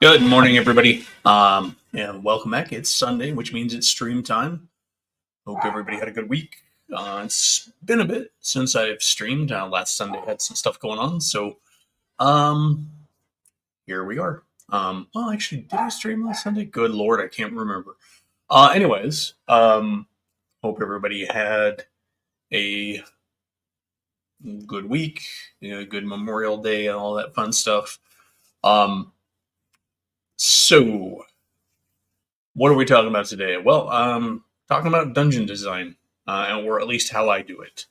Good morning, everybody, and welcome back. It's Sunday, which means it's stream time. Hope everybody had a good week. It's been a bit since I've streamed. Last Sunday had some stuff going on, so um, here we are. Well, actually, did I stream last Sunday? Good Lord, I can't remember. Anyways, hope everybody had a good week, good Memorial Day, and all that fun stuff. Um, so What are we talking about today? Well, talking about dungeon design, or at least how I do it.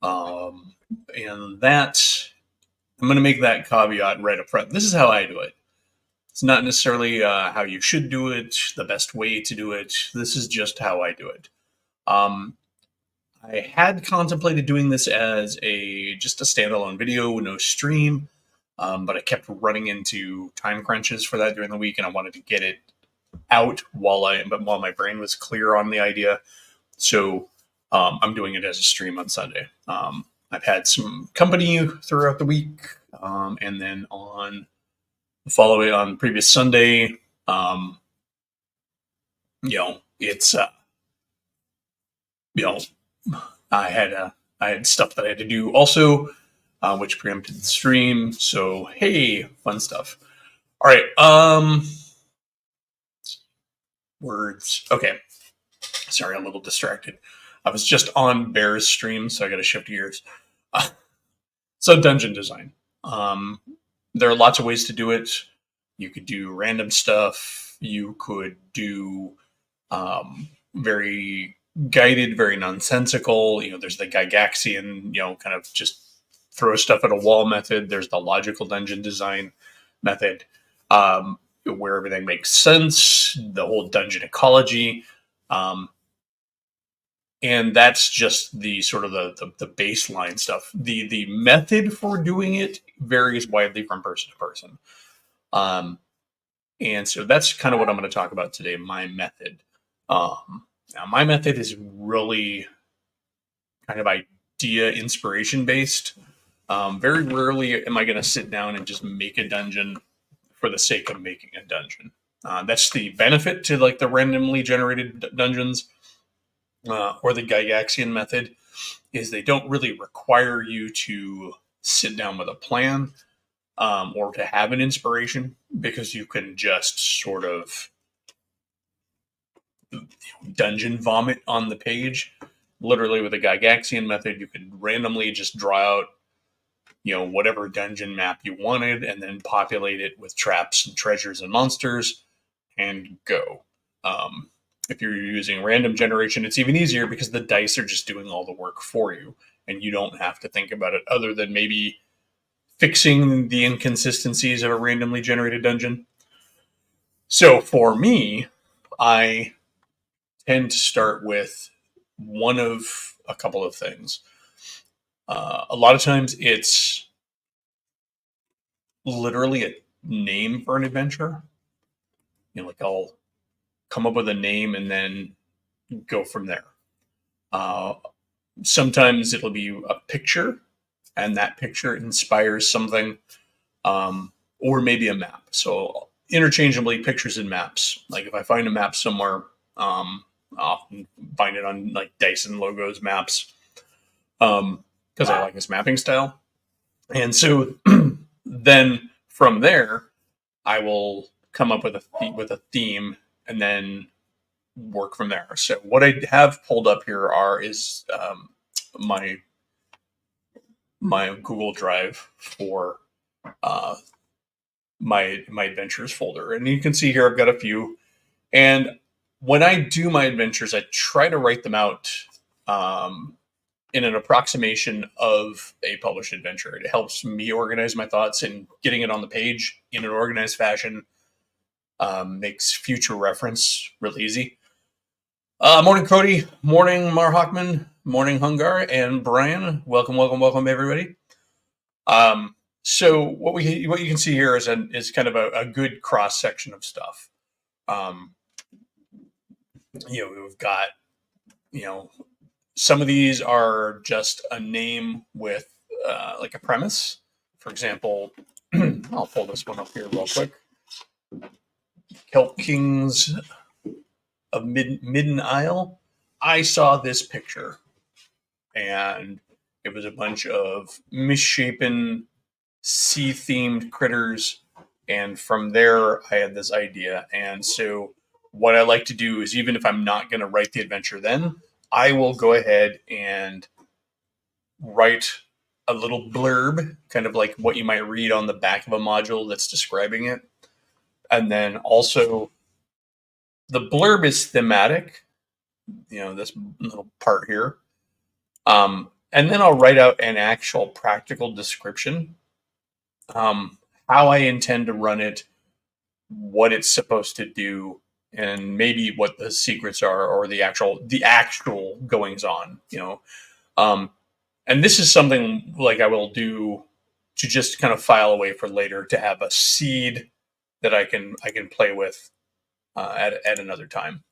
Um, and that, I'm going to make that caveat right up front. This is how I do it. It's not necessarily how you should do it, the best way to do it. This is just how I do it. Um, I had contemplated doing this as just a standalone video, no stream, but I kept running into time crunches for that during the week, and I wanted to get it out while my brain was clear on the idea. So I'm doing it as a stream on Sunday. I've had some company throughout the week, and then on the following on previous Sunday, um, it's you know I had stuff that I had to do also, which preempted the stream. So hey, fun stuff. All right, words. Okay, sorry, I'm a little distracted. I was just on Bear's stream, so I got to shift gears. So dungeon design. Um, there are lots of ways to do it. You could do random stuff. You could do very guided, very nonsensical. There's the Gygaxian, kind of just throw stuff at a wall method. There's the logical dungeon design method, where everything makes sense. The whole dungeon ecology. And that's just the sort of the baseline stuff. The method for doing it varies widely from person to person. Um, and so that's kind of what I'm going to talk about today. My method. Now, my method is really kind of idea inspiration based. Very rarely am I going to sit down and just make a dungeon for the sake of making a dungeon. That's the benefit to like the randomly generated dungeons, or the Gygaxian method, is they don't really require you to sit down with a plan, or to have an inspiration, because you can just sort of dungeon vomit on the page. Literally, with a Gygaxian method, you could randomly just draw out, whatever dungeon map you wanted, and then populate it with traps and treasures and monsters, and go. If you're using random generation, it's even easier because the dice are just doing all the work for you, and you don't have to think about it other than maybe fixing the inconsistencies of a randomly generated dungeon. So for me, I tend to start with one of a couple of things. A lot of times it's literally a name for an adventure. Like I'll come up with a name and then go from there. Uh, Sometimes it'll be a picture, and that picture inspires something, or maybe a map. So interchangeably, pictures and maps. Like if I find a map somewhere, I'll often find it on like Dyson Logos maps, because I like his mapping style. And so then from there, I will come up with a theme, and then work from there. So what I have pulled up here is my Google Drive for uh, my adventures folder, and you can see here I've got a few. And when I do my adventures, I try to write them out, in an approximation of a published adventure. It helps me organize my thoughts, and getting it on the page in an organized fashion makes future reference really easy. Morning, Cody. Morning, Mar Hockman. Morning, Hungar and Brian. Welcome, welcome, welcome, everybody. So what you can see here is kind of a good cross section of stuff. We've got some of these are just a name with like a premise. For example, I'll pull this one up here real quick. Kelp Kings of Midden Isle, I saw this picture, and it was a bunch of misshapen sea-themed critters, and from there I had this idea. And so what I like to do is, even if I'm not going to write the adventure then, I will go ahead and write a little blurb, kind of like what you might read on the back of a module that's describing it. And then also, the blurb is thematic, this little part here. And then I'll write out an actual practical description, how I intend to run it, what it's supposed to do, and maybe what the secrets are, or the actual goings on. And this is something like I will do to just kind of file away for later, to have a seed that I can play with at another time.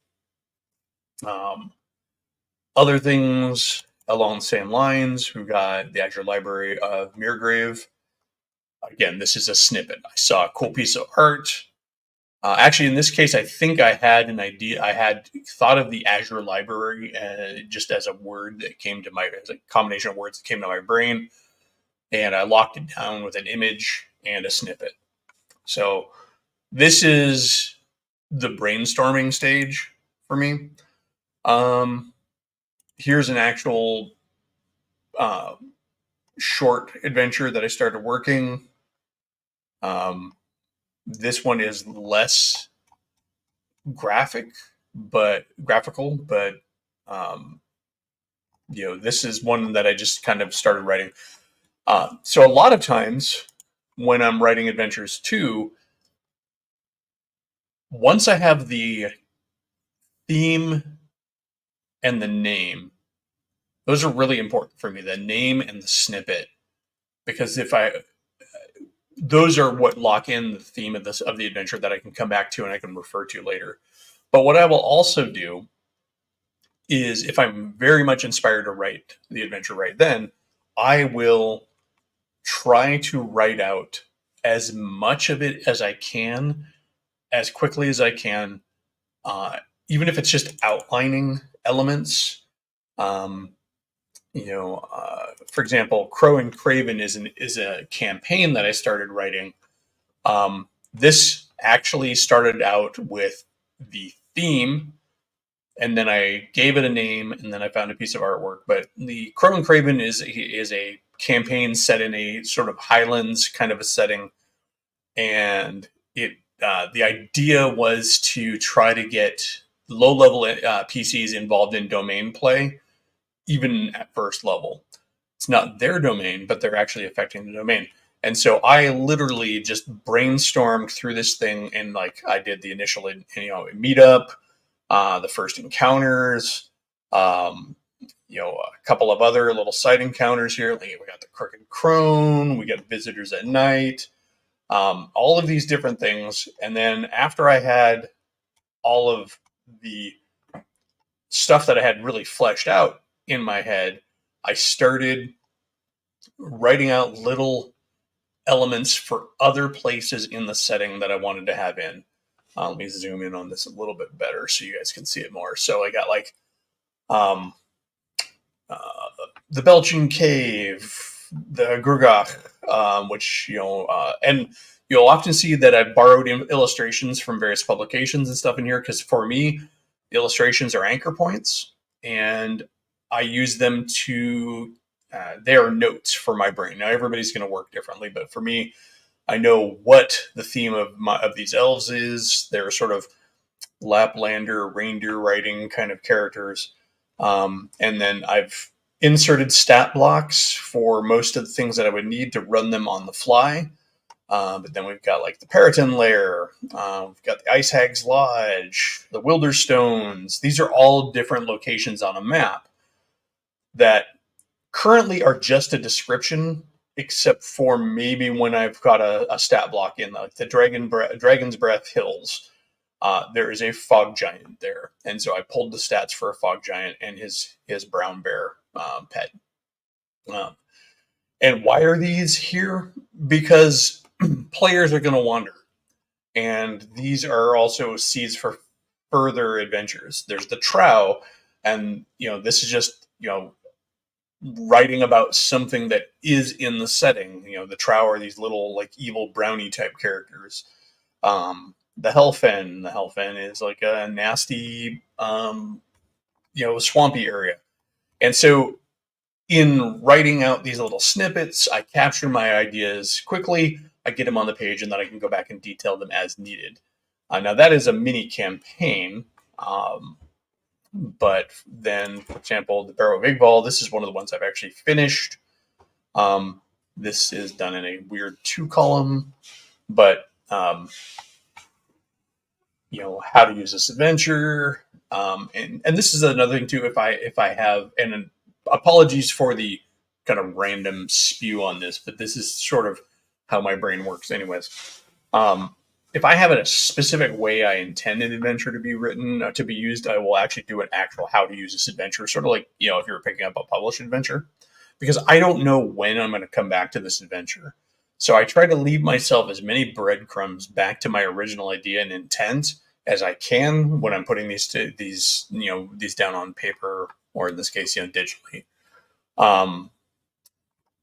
Other things along the same lines, we've got the Azure Library of Mirgrave. Again, this is a snippet. I saw a cool piece of art. Actually, in this case, I think I had an idea. I had thought of the Azure Library just as a word that came to as a combination of words that came to my brain, and I locked it down with an image and a snippet. So this is the brainstorming stage for me. Here's an actual short adventure that I started working. This one is less graphical, but this is one that I just kind of started writing. So a lot of times when I'm writing adventures too, once I have the theme and the name, those are really important for me, the name and the snippet, because those are what lock in the theme of the adventure that I can come back to and I can refer to later. But what I will also do is, if I'm very much inspired to write the adventure right then, I will try to write out as much of it as I can, as quickly as I can, even if it's just outlining elements. For example, Crow and Craven is a campaign that I started writing. This actually started out with the theme, and then I gave it a name, and then I found a piece of artwork. But the Crow and Craven is a campaign set in a sort of Highlands kind of a setting, and the idea was to try to get low-level PCs involved in domain play, even at first level. It's not their domain, but they're actually affecting the domain. And so I literally just brainstormed through this thing, and I did the initial, meetup, the first encounters, a couple of other little side encounters here. We got the Crooked Crone, we got Visitors at Night, all of these different things. And then after I had all of the stuff that I had really fleshed out in my head, I started writing out little elements for other places in the setting that I wanted to have in. Let me zoom in on this a little bit better so you guys can see it more. So I got the Belching Cave, the Gygaxian, which, and you'll often see that I've borrowed illustrations from various publications and stuff in here, because for me, the illustrations are anchor points, and I use them to, they are notes for my brain. Now, everybody's going to work differently, but for me, I know what the theme of these elves is. They're sort of Laplander, reindeer riding kind of characters. And then I've inserted stat blocks for most of the things that I would need to run them on the fly. But then we've got the Periton Lair, we've got the Ice Hag's Lodge, the Wilderstones. These are all different locations on a map that currently are just a description, except for maybe when I've got a stat block in, the Dragon's Breath Hills. There is a fog giant there, and so I pulled the stats for a fog giant and his brown bear pet. And why are these here? Because players are going to wander. and these are also seeds for further adventures. There's the Trow, and this is just writing about something that is in the setting. The Trow are these little like evil brownie type characters. The Hellfen. The Hellfen is like a nasty, swampy area. And so, in writing out these little snippets, I capture my ideas quickly. I get them on the page, and then I can go back and detail them as needed. Now, that is a mini campaign. But then, for example, the Barrow of Igval, this is one of the ones I've actually finished. This is done in a weird 2-column, but how to use this adventure, and this is another thing too. If I have, and apologies for the kind of random spew on this, but this is sort of how my brain works, anyways. If I have a specific way I intend an adventure to be written, to be used, I will actually do an actual how to use this adventure, sort of like if you were picking up a published adventure, because I don't know when I'm going to come back to this adventure. So I try to leave myself as many breadcrumbs back to my original idea and intent as I can when I'm putting these down on paper, or in this case, digitally.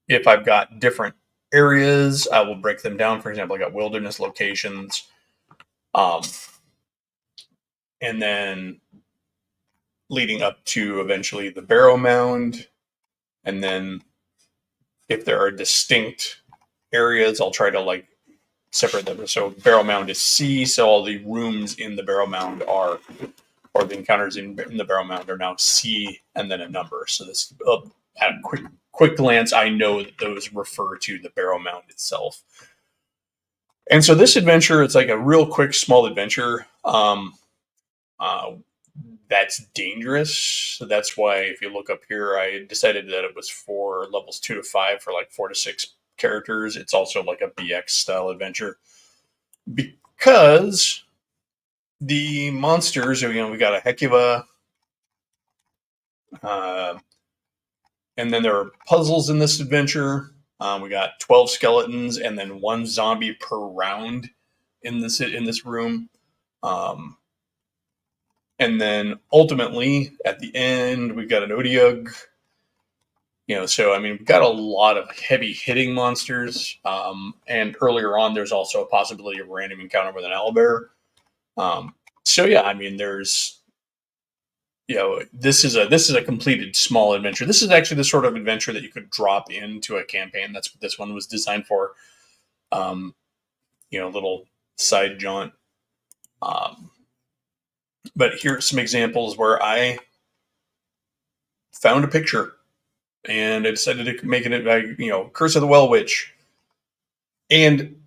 If I've got different areas, I will break them down. For example, I got wilderness locations, and then leading up to eventually the Barrow Mound, and then if there are distinct areas, I'll try to separate them. So Barrow Mound is C, so all the rooms in the Barrow Mound are, or the encounters in the Barrow Mound are now C and then a number. So this, at a quick glance, I know that those refer to the Barrow Mound itself. And so this adventure, it's like a real quick, small adventure. That's dangerous. So that's why, if you look up here, I decided that it was for levels 2 to 5 for like 4 to 6 characters. It's also like a BX style adventure because the monsters, we got a Hecuba, and then there are puzzles in this adventure. We got 12 skeletons and then 1 zombie per round in this room. And then ultimately at the end, we've got an Odiug. So we've got a lot of heavy hitting monsters. And earlier on, there's also a possibility of random encounter with an owlbear. So yeah, there's, this is a completed small adventure. This is actually the sort of adventure that you could drop into a campaign. That's what this one was designed for. Little side jaunt. But here's some examples where I found a picture and I decided to make it, Curse of the Well Witch. And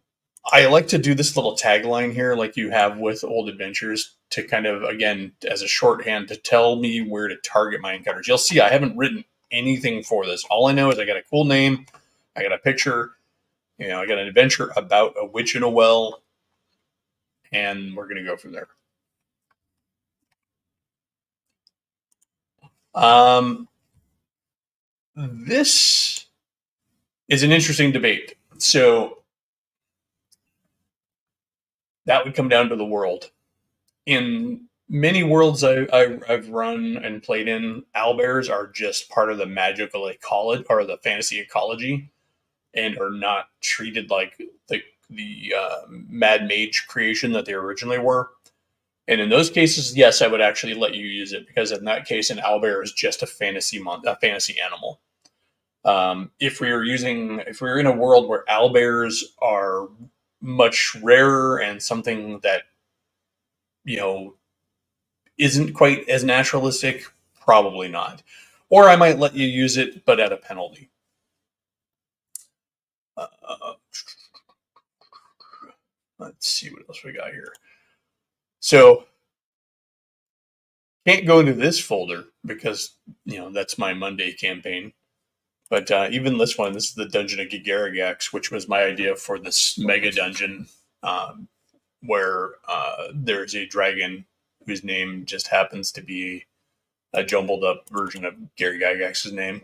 I like to do this little tagline here, like you have with old adventures, to kind of, again, as a shorthand, to tell me where to target my encounters. You'll see I haven't written anything for this. All I know is I got a cool name, I got a picture, I got an adventure about a witch in a well, and we're going to go from there. This is an interesting debate. So that would come down to the world. In many worlds I've run and played in, owlbears are just part of the magical ecology or the fantasy ecology, and are not treated like the mad mage creation that they originally were. And in those cases, yes, I would actually let you use it, because in that case, an owlbear is just a fantasy animal. If we were in a world where owlbears are much rarer and something that isn't quite as naturalistic, probably not. Or I might let you use it, but at a penalty. Let's see what else we got here. So, can't go into this folder because that's my Monday campaign. But even this one, this is the Dungeon of Gygaxian, which was my idea for this mega dungeon, where there's a dragon whose name just happens to be a jumbled up version of Gary Gygax's name.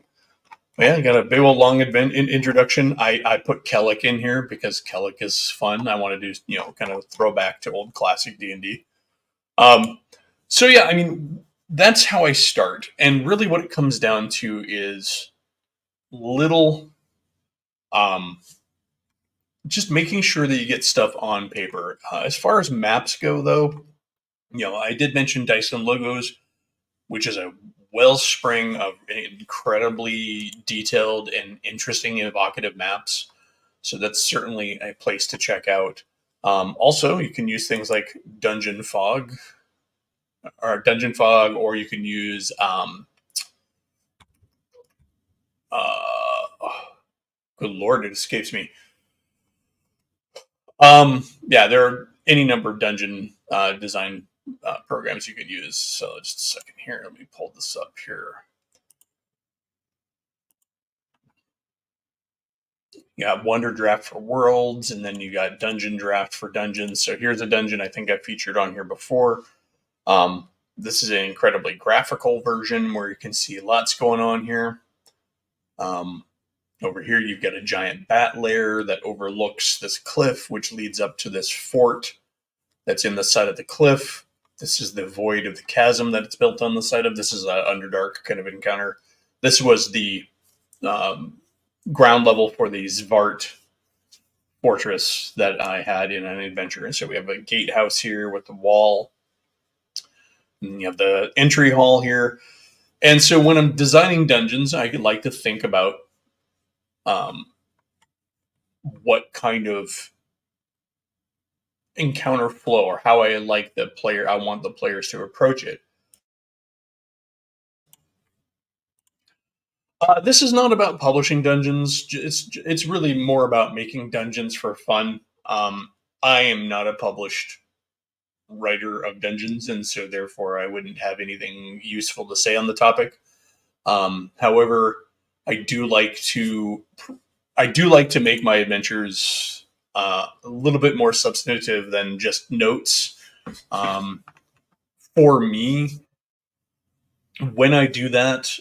Yeah, I got a big old long introduction. I put Kellic in here because Kellic is fun. I want to do, kind of throwback to old classic D&D. Um, so yeah, I mean, that's how I start. And really what it comes down to is little, um, just making sure that you get stuff on paper. As far as maps go, though, I did mention Dyson Logos, which is a wellspring of incredibly detailed and interesting, evocative maps. So that's certainly a place to check out. Also, you can use things like Dungeon Fog, or you can use good lord, it escapes me. Yeah, there are any number of dungeon design programs you could use. So just a second here, let me pull this up here. You got Wonder Draft for Worlds, and then you got Dungeon Draft for Dungeons. So here's a dungeon I think I featured on here before. This is an incredibly graphical version where you can see lots going on here. Over here, you've got a giant bat lair that overlooks this cliff, which leads up to this fort that's in the side of the cliff. This is the void of the chasm that it's built on the side of. This is an Underdark kind of encounter. This was the ground level for the Zvart fortress that I had in an adventure. And so we have a gatehouse here with the wall. And you have the entry hall here. And so when I'm designing dungeons, I like to think about what kind of encounter flow or how I want the players to approach it. This is not about publishing dungeons. It's really more about making dungeons for fun. I am not a published writer of dungeons, and so therefore I wouldn't have anything useful to say on the topic. However, I do like to make my adventures a little bit more substantive than just notes. For me, when I do that,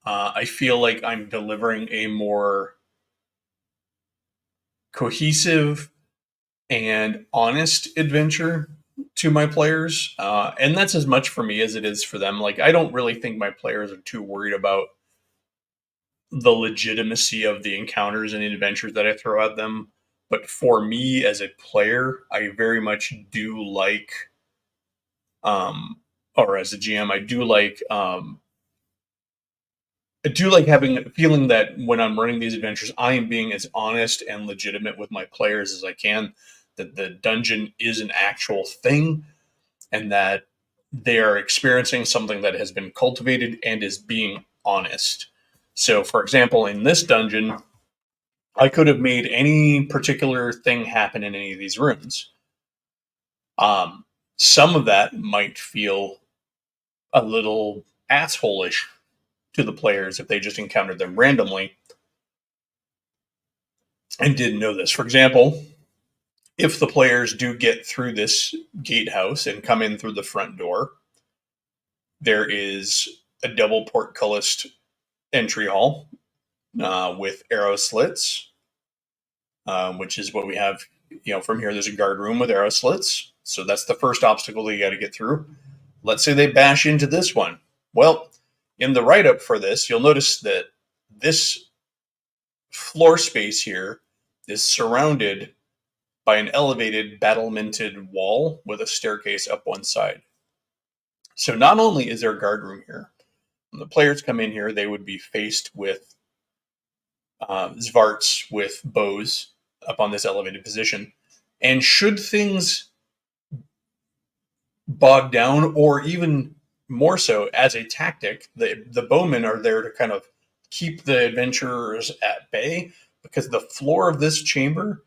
I feel like I'm delivering a more cohesive and honest adventure to my players. And that's as much for me as it is for them. Like, I don't really think my players are too worried about the legitimacy of the encounters and adventures that I throw at them. But for me as a player, I very much do like, or as a GM, I do like having a feeling that when I'm running these adventures, I am being as honest and legitimate with my players as I can, that the dungeon is an actual thing and that they are experiencing something that has been cultivated and is being honest. So, for example, in this dungeon, I could have made any particular thing happen in any of these rooms. Some of that might feel a little asshole-ish to the players if they just encountered them randomly and didn't know this. For example, if the players do get through this gatehouse and come in through the front door, there is a double portcullis entry hall with arrow slits, which is what we have. From here, there's a guard room with arrow slits. So that's the first obstacle that you got to get through. Let's say they bash into this one. Well, in the write-up for this, you'll notice that this floor space here is surrounded by an elevated battlemented wall with a staircase up one side. So not only is there a guard room here, when the players come in here, they would be faced with Zvarts with bows up on this elevated position. And should things bog down, or even more so as a tactic, the bowmen are there to kind of keep the adventurers at bay, because the floor of this chamber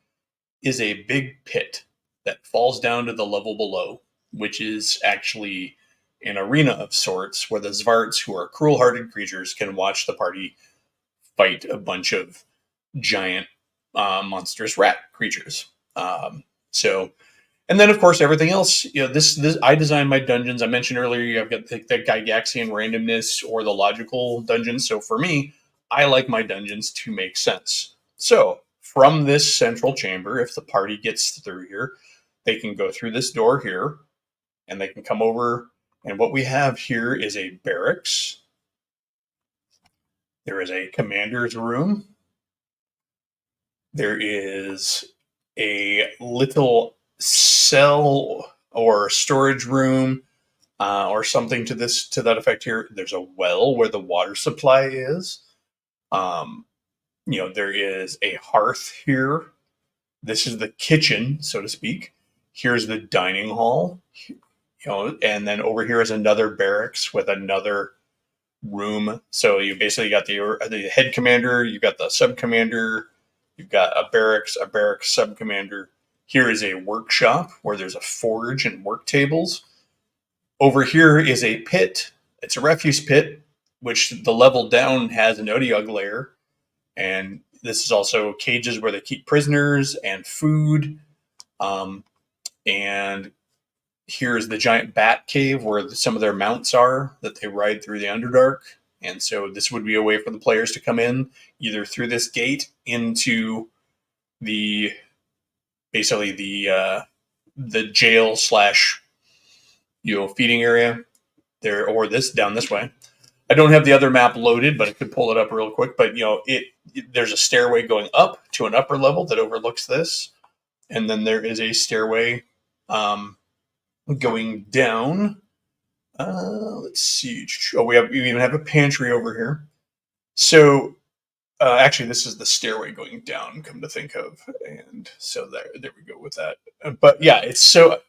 is a big pit that falls down to the level below, which is actually an arena of sorts where the Zvarts, who are cruel-hearted creatures, can watch the party fight a bunch of giant monstrous rat creatures. And then, of course, everything else. This I designed my dungeons. I mentioned earlier, I've got the Gygaxian randomness or the logical dungeons. So for me, I like my dungeons to make sense. So from this central chamber, if the party gets through here, they can go through this door here, and they can come over. And what we have here is a barracks. There is a commander's room. There is a little cell or storage room or something to that effect here. There's a well where the water supply is. There is a hearth here. This is the kitchen, so to speak. Here's the dining hall. And then over here is another barracks with another room. So you basically got the head commander, you've got the sub commander, you've got a barracks sub commander. Here is a workshop where there's a forge and work tables. Over here is a pit. It's a refuse pit, which the level down has an Odiog layer. And this is also cages where they keep prisoners and food. And here's the giant bat cave where some of their mounts are that they ride through the Underdark. And so this would be a way for the players to come in either through this gate into the jail slash feeding area there, or down this way. I don't have the other map loaded, but I could pull it up real quick. But there's a stairway going up to an upper level that overlooks this, and then there is a stairway going down. Let's see. Oh, we even have a pantry over here. So actually, this is the stairway going down, come to think of. And so there we go with that. But yeah, it's so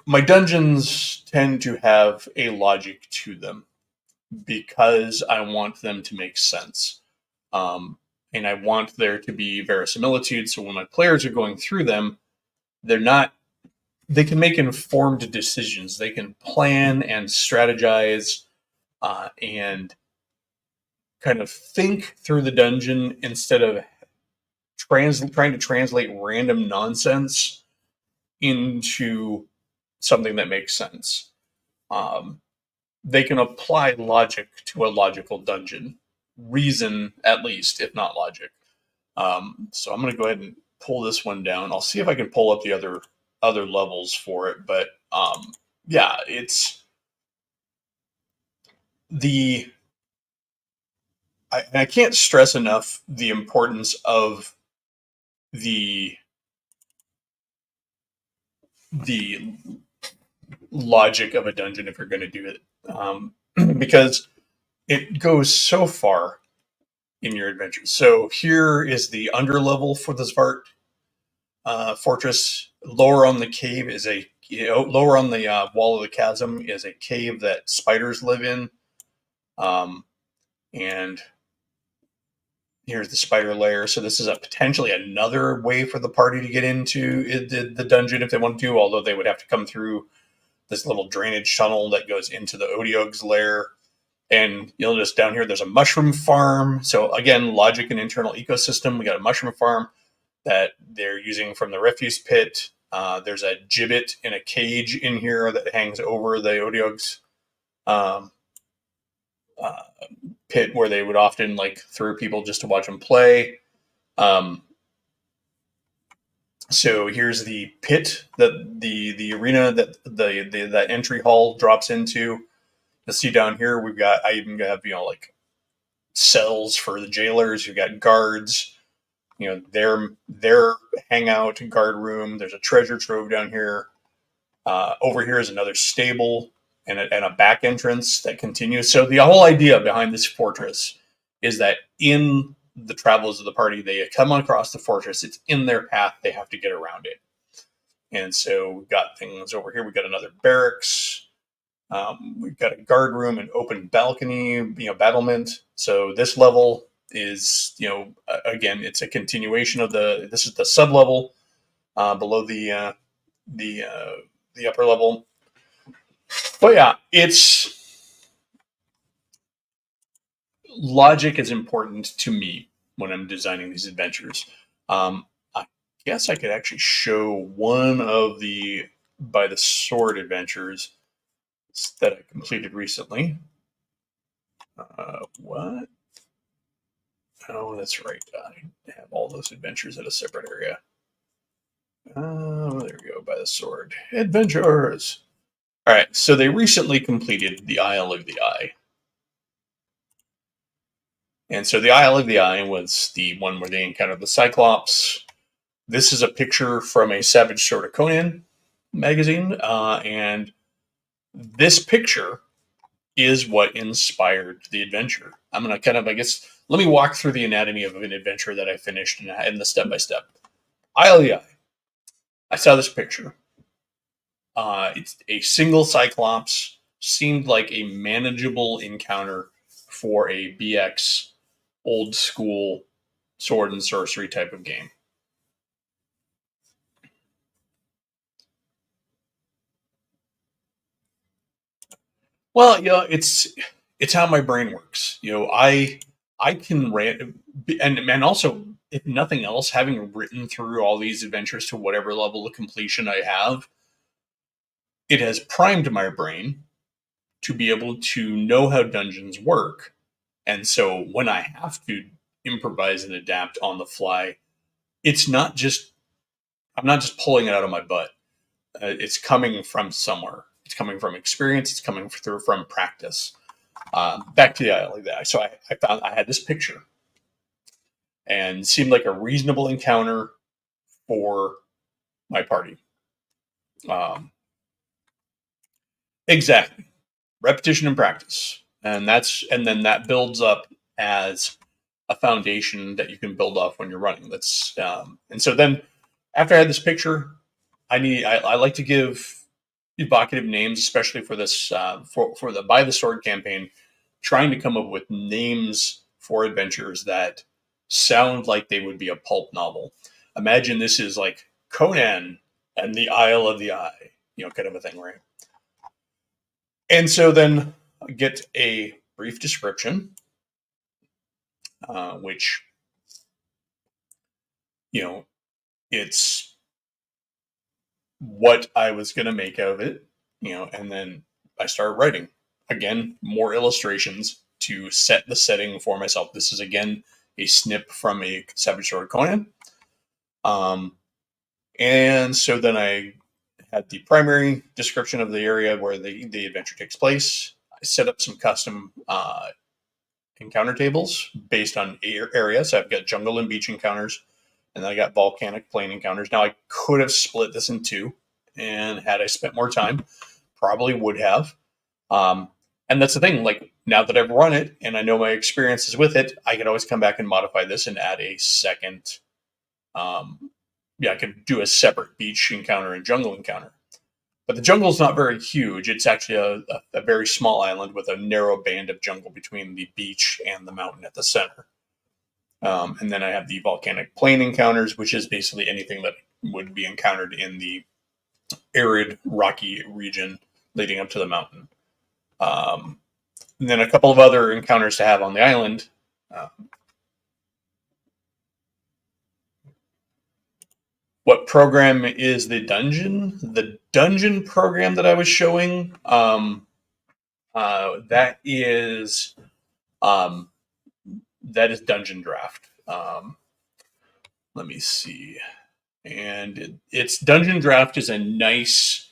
my dungeons tend to have a logic to them because I want them to make sense. And I want there to be verisimilitude. So when my players are going through them, they can make informed decisions. They can plan and strategize and kind of think through the dungeon instead of trying to translate random nonsense into something that makes sense. They can apply logic to a logical dungeon. Reason, at least, if not logic. So I'm going to go ahead and pull this one down. I'll see if I can pull up the other levels for it. But yeah, it's I can't stress enough the importance of the logic of a dungeon if you're going to do it, because it goes so far in your adventure. So here is the underlevel for the Svart fortress. Lower on the cave is lower on the wall of the chasm is a cave that spiders live in, and here's the spider lair. So this is potentially another way for the party to get into the dungeon if they want to, although they would have to come through this little drainage tunnel that goes into the Odiog's lair. And you'll notice down here, there's a mushroom farm. So again, logic and internal ecosystem. We got a mushroom farm that they're using from the refuse pit. There's a gibbet in a cage in here that hangs over the Odiog's pit where they would often throw people just to watch them play. So here's the pit that the arena that the entry hall drops into. You'll see down here I even have cells for the jailers. You've got guards, their hangout and guard room. There's a treasure trove down here. Over here is another stable and a back entrance that continues. So the whole idea behind this fortress is that in the travels of the party, they come across the fortress. It's in their path. They have to get around it. And so we've got things over here. We've got another barracks. We've got a guard room, an open balcony, battlement. So this level is, again, it's a continuation of this is the sub level below the upper level. But yeah, logic is important to me when I'm designing these adventures. I guess I could actually show one of the By the Sword adventures that I completed recently. What? Oh, that's right. I have all those adventures at a separate area. Oh, there we go, by the sword. Adventures! Alright, so they recently completed the Isle of the Eye. And so the Isle of the Eye was the one where they encountered the Cyclops. This is a picture from a Savage Sword of Conan magazine, and this picture is what inspired the adventure. I'm going to kind of, I guess, let me walk through the anatomy of an adventure that I finished in the step by step. Isle of the Eye. I saw this picture. It's a single Cyclops, seemed like a manageable encounter for a BX old school sword and sorcery type of game. Well, it's how my brain works. I can rant, and also, if nothing else, having written through all these adventures to whatever level of completion I have, it has primed my brain to be able to know how dungeons work. And so when I have to improvise and adapt on the fly, it's not just I'm not just pulling it out of my butt. It's coming from somewhere. It's coming from experience. It's coming through from practice. Back to the Isle of the Eye. So I found I had this picture and seemed like a reasonable encounter for my party. Um, exactly, repetition and practice, and then that builds up as a foundation that you can build off when you're running. And so then after I had this picture, I like to give evocative names, especially for this for the By the Sword campaign, trying to come up with names for adventures that sound like they would be a pulp novel. Imagine this is like Conan and the Isle of the Eye, kind of a thing, right? And so then I get a brief description, which you know it's what I was going to make out of it, and then I started writing. Again, more illustrations to set the setting for myself. This is again a snip from a Savage Sword Conan. And so then I had the primary description of the area where the adventure takes place. I set up some custom encounter tables based on area. So I've got jungle and beach encounters, and then I got volcanic plain encounters. Now I could have split this in two, and had I spent more time, probably would have. And that's the thing. Like now that I've run it and I know my experiences with it, I could always come back and modify this and add a second. I could do a separate beach encounter and jungle encounter. But the jungle is not very huge. It's actually a very small island with a narrow band of jungle between the beach and the mountain at the center. And then I have the volcanic plain encounters, which is basically anything that would be encountered in the arid, rocky region leading up to the mountain. And then a couple of other encounters to have on the island. What program is the dungeon? The dungeon program that I was showing, that is Dungeon Draft. Let me see, and it's Dungeon Draft is a nice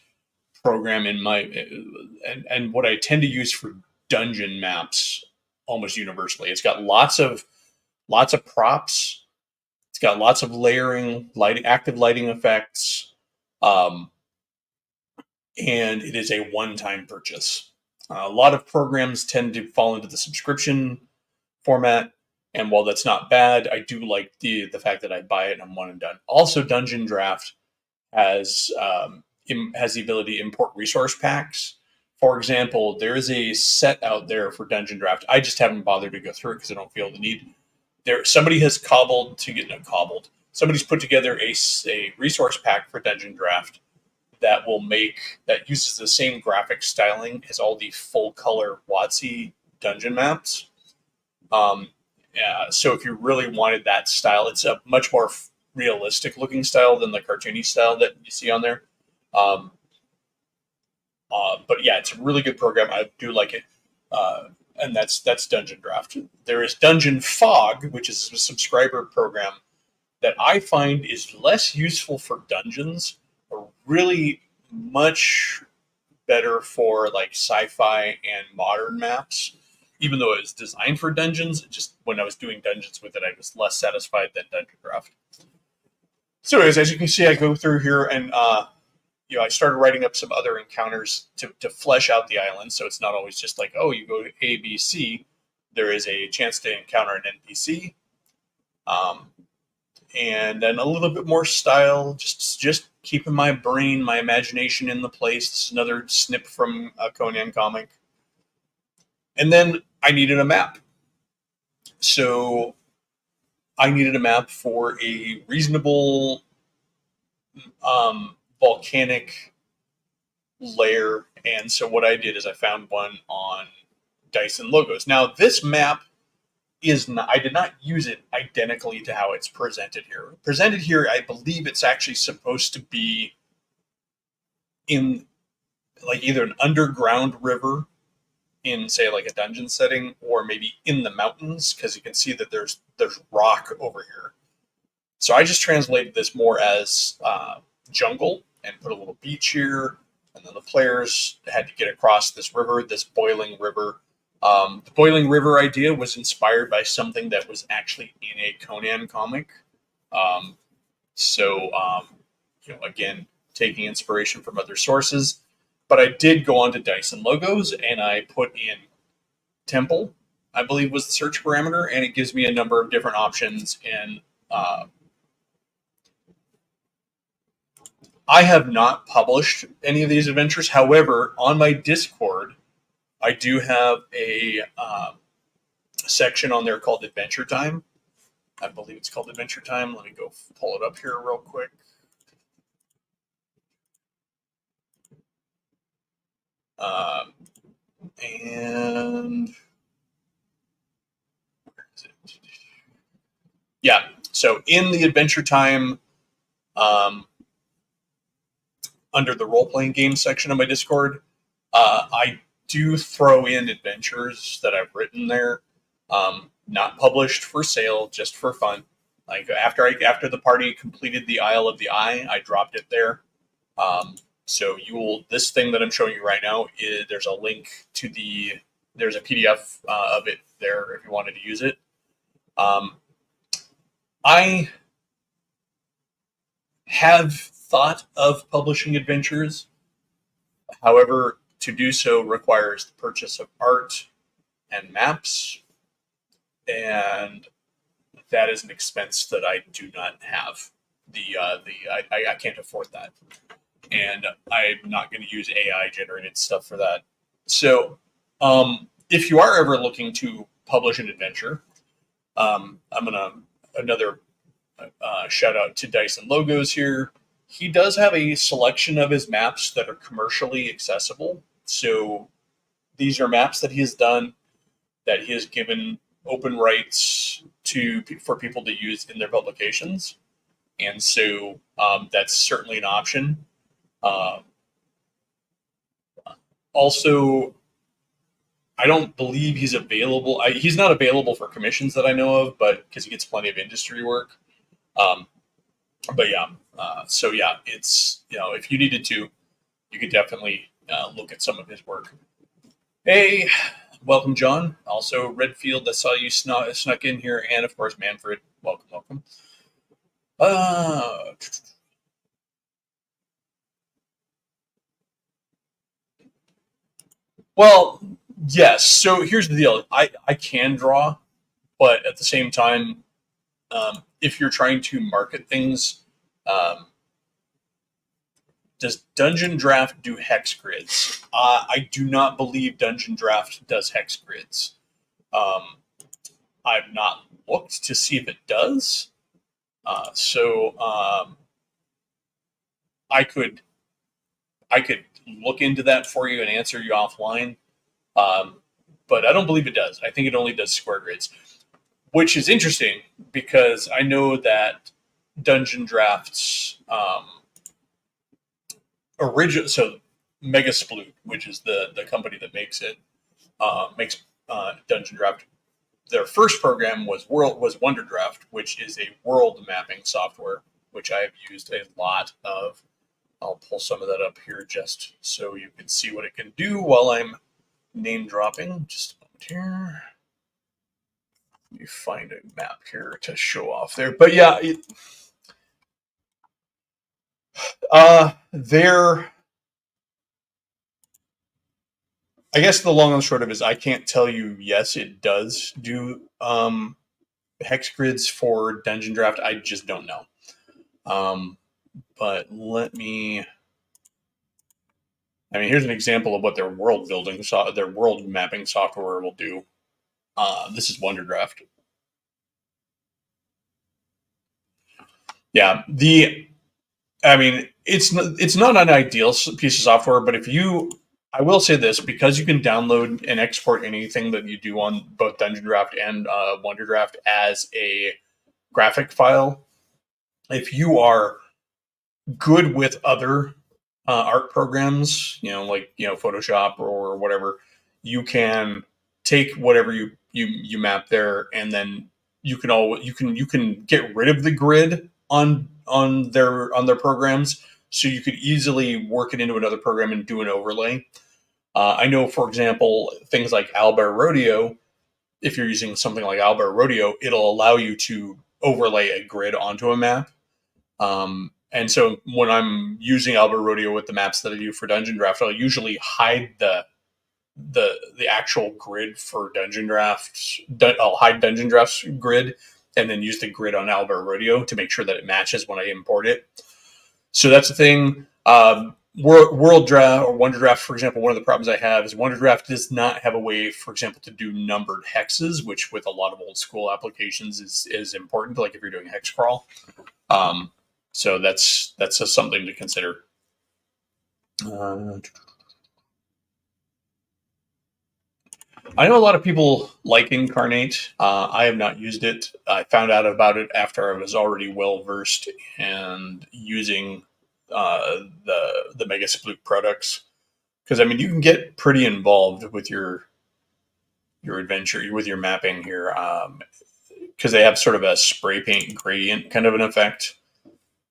program in my and what I tend to use for dungeon maps almost universally. It's got lots of props. It's got lots of layering, active lighting effects, um, and it is a one-time purchase. A lot of programs tend to fall into the subscription format, and while that's not bad, I do like the fact that I buy it and I'm one and done. Also, Dungeon Draft has the ability to import resource packs. For example, there is a set out there for Dungeon Draft. I just haven't bothered to go through it because I don't feel the need. Somebody has somebody's put together a resource pack for Dungeon Draft that uses the same graphic styling as all the full color WotC dungeon maps. So if you really wanted that style, it's a much more realistic looking style than the cartoony style that you see on there. But yeah, it's a really good program. I do like it. and that's Dungeon Draft. There is Dungeon Fog, which is a subscriber program that I find is less useful for dungeons, or really much better for like sci-fi and modern maps. Even though it was designed for dungeons, just when I was doing dungeons with it, I was less satisfied than Dungeon Draft. So, anyways, as you can see, I go through here and I started writing up some other encounters to flesh out the island, so it's not always just like, oh, you go to A, B, C. There is a chance to encounter an NPC, and then a little bit more style, just keeping my brain, my imagination in the place. This is another snip from a Conan comic. And then I needed a map. So I needed a map for a reasonable volcanic layer. And so what I did is I found one on Dyson Logos. Now, this map is not, I did not use it identically to how it's presented here. Presented here, I believe it's actually supposed to be in like either an underground river in, say, like a dungeon setting, or maybe in the mountains, because you can see that there's rock over here. So I just translated this more as jungle and put a little beach here, and then the players had to get across this river, this boiling river. The boiling river idea was inspired by something that was actually in a Conan comic. Again, taking inspiration from other sources. But I did go on to Dyson Logos and I put in temple, I believe was the search parameter, and it gives me a number of different options. And I have not published any of these adventures. However, on my Discord, I do have a section on there called Adventure Time. I believe it's called Adventure Time. Let me go pull it up here real quick. And where is it? Yeah, so in the Adventure Time, under the role-playing game section of my Discord, I do throw in adventures that I've written there, not published for sale, just for fun. Like after the party completed the Isle of the Eye, I dropped it there. So this thing that I'm showing you right now, there's a link to there's a PDF of it there if you wanted to use it. I have thought of publishing adventures. However, to do so requires the purchase of art and maps, and that is an expense that I do not have. I can't afford that, and I'm not going to use AI generated stuff for that. So, if you are ever looking to publish an adventure, I'm gonna another shout out to Dyson Logos here. He does have a selection of his maps that are commercially accessible. So these are maps that he has done that he has given open rights for people to use in their publications. And so that's certainly an option. Also, I don't believe he's available. He's not available for commissions that I know of, but because he gets plenty of industry work. But yeah, it's, if you needed to, you could definitely look at some of his work. Hey, welcome, John. Also, Redfield, I saw you snuck in here, and of course, Manfred, welcome. Well, yes. So here's the deal. I can draw, but at the same time, if you're trying to market things, does Dungeon Draft do hex grids? I do not believe Dungeon Draft does hex grids. I've not looked to see if it does. I could look into that for you and answer you offline. But I don't believe it does. I think it only does square grids, which is interesting because I know that Dungeon Draft's Mega Sploot, which is the company that makes it, makes Dungeon Draft. Their first program was Wonder Draft, which is a world mapping software, which I have used a lot of. I'll pull some of that up here just so you can see what it can do while I'm name dropping. Just a moment here. Let me find a map here to show off there. But yeah, there. I guess the long and short of it is I can't tell you. Yes, it does do hex grids for Dungeon Draft. I just don't know. But let me. I mean, here's an example of what their world building, their world mapping software will do. This is Wonder Draft. Yeah, I mean, it's not an ideal piece of software, but I will say this, because you can download and export anything that you do on both Dungeon Draft and Wonder Draft as a graphic file. If you are good with other art programs, like Photoshop or whatever, you can take whatever you map there, and then you can get rid of the grid on their programs, so you could easily work it into another program and do an overlay. I know, for example, things like Owlbear Rodeo. If you're using something like Owlbear Rodeo, it'll allow you to overlay a grid onto a map. And so when I'm using Owlbear Rodeo with the maps that I do for Dungeon Draft, I'll usually hide the actual grid for Dungeon Drafts. I'll hide Dungeon Draft's grid and then use the grid on Owlbear Rodeo to make sure that it matches when I import it. So that's the thing. World Draft or Wonder Draft, for example, one of the problems I have is Wonder Draft does not have a way, for example, to do numbered hexes, which with a lot of old school applications is important, like if you're doing hex crawl. So that's just something to consider. I know a lot of people like Incarnate. I have not used it. I found out about it after I was already well versed and using the Mega Sploot products, because I mean you can get pretty involved with your adventure with your mapping here, because they have sort of a spray paint gradient kind of an effect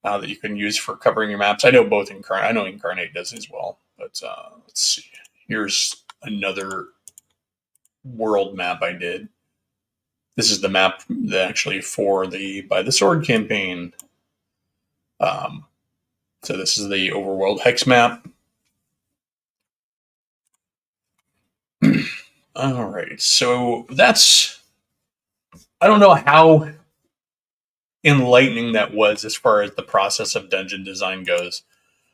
that you can use for covering your maps. I know I know Incarnate does as well. But let's see. Here's another world map I did. This is the map actually for the By the Sword campaign. So this is the overworld hex map. All right, so I don't know how enlightening that was as far as the process of dungeon design goes.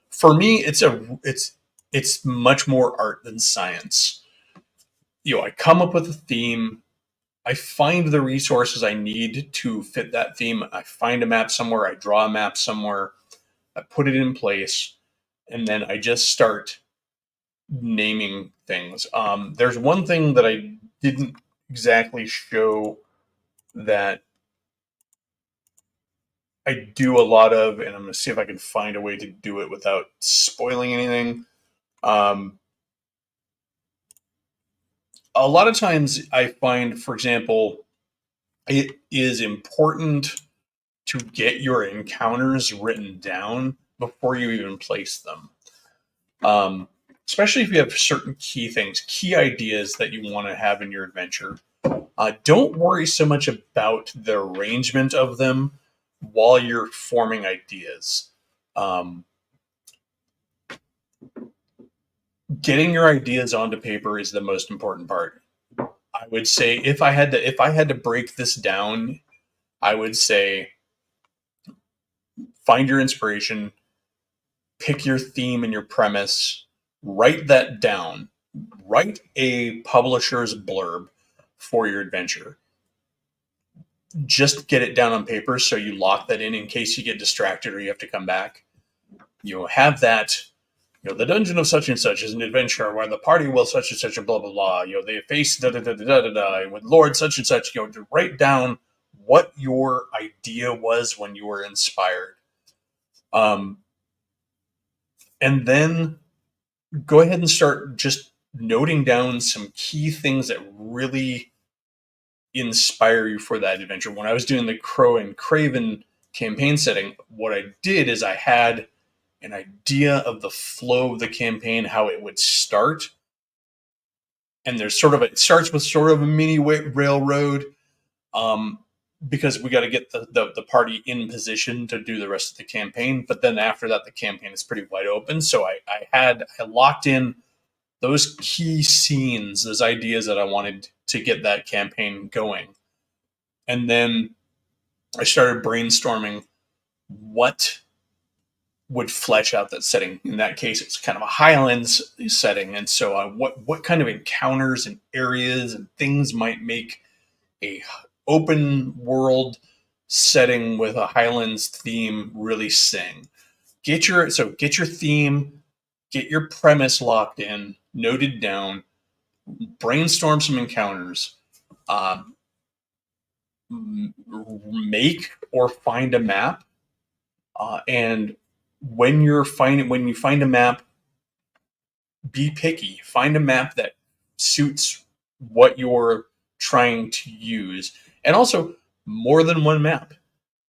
For me, it's much more art than science. I come up with a theme. I find the resources I need to fit that theme. I find a map somewhere. I draw a map somewhere. I put it in place, and then I just start naming things. There's one thing that I didn't exactly show that I do a lot of, and I'm going to see if I can find a way to do it without spoiling anything. A lot of times I find, for example, it is important to get your encounters written down before you even place them. Especially if you have certain key ideas that you want to have in your adventure. Don't worry so much about the arrangement of them while you're forming ideas. Getting your ideas onto paper is the most important part. I would say if I had to break this down, I would say find your inspiration, pick your theme and your premise, write that down, write a publisher's blurb for your adventure. Just get it down on paper so you lock that in case you get distracted or you have to come back. Have that. The dungeon of such and such is an adventure where the party will such and such and blah blah blah. They face da da da da da da with Lord such and such. To write down what your idea was when you were inspired, and then go ahead and start just noting down some key things that really inspire you for that adventure. When I was doing the Crow and Craven campaign setting, what I did is I had an idea of the flow of the campaign, how it would start. And there's it starts with sort of a mini railroad, um, because we got to get the party in position to do the rest of the campaign. But then after that, the campaign is pretty wide open. So I locked in those key scenes, those ideas that I wanted to get that campaign going. And then I started brainstorming what would flesh out that setting. In that case, it's kind of a Highlands setting. And so what kind of encounters and areas and things might make a open world setting with a Highlands theme really sing. Get your theme, get your premise locked in, noted down, brainstorm some encounters, make or find a map, and when you find a map, be picky. Find a map that suits what you're trying to use, and also more than one map.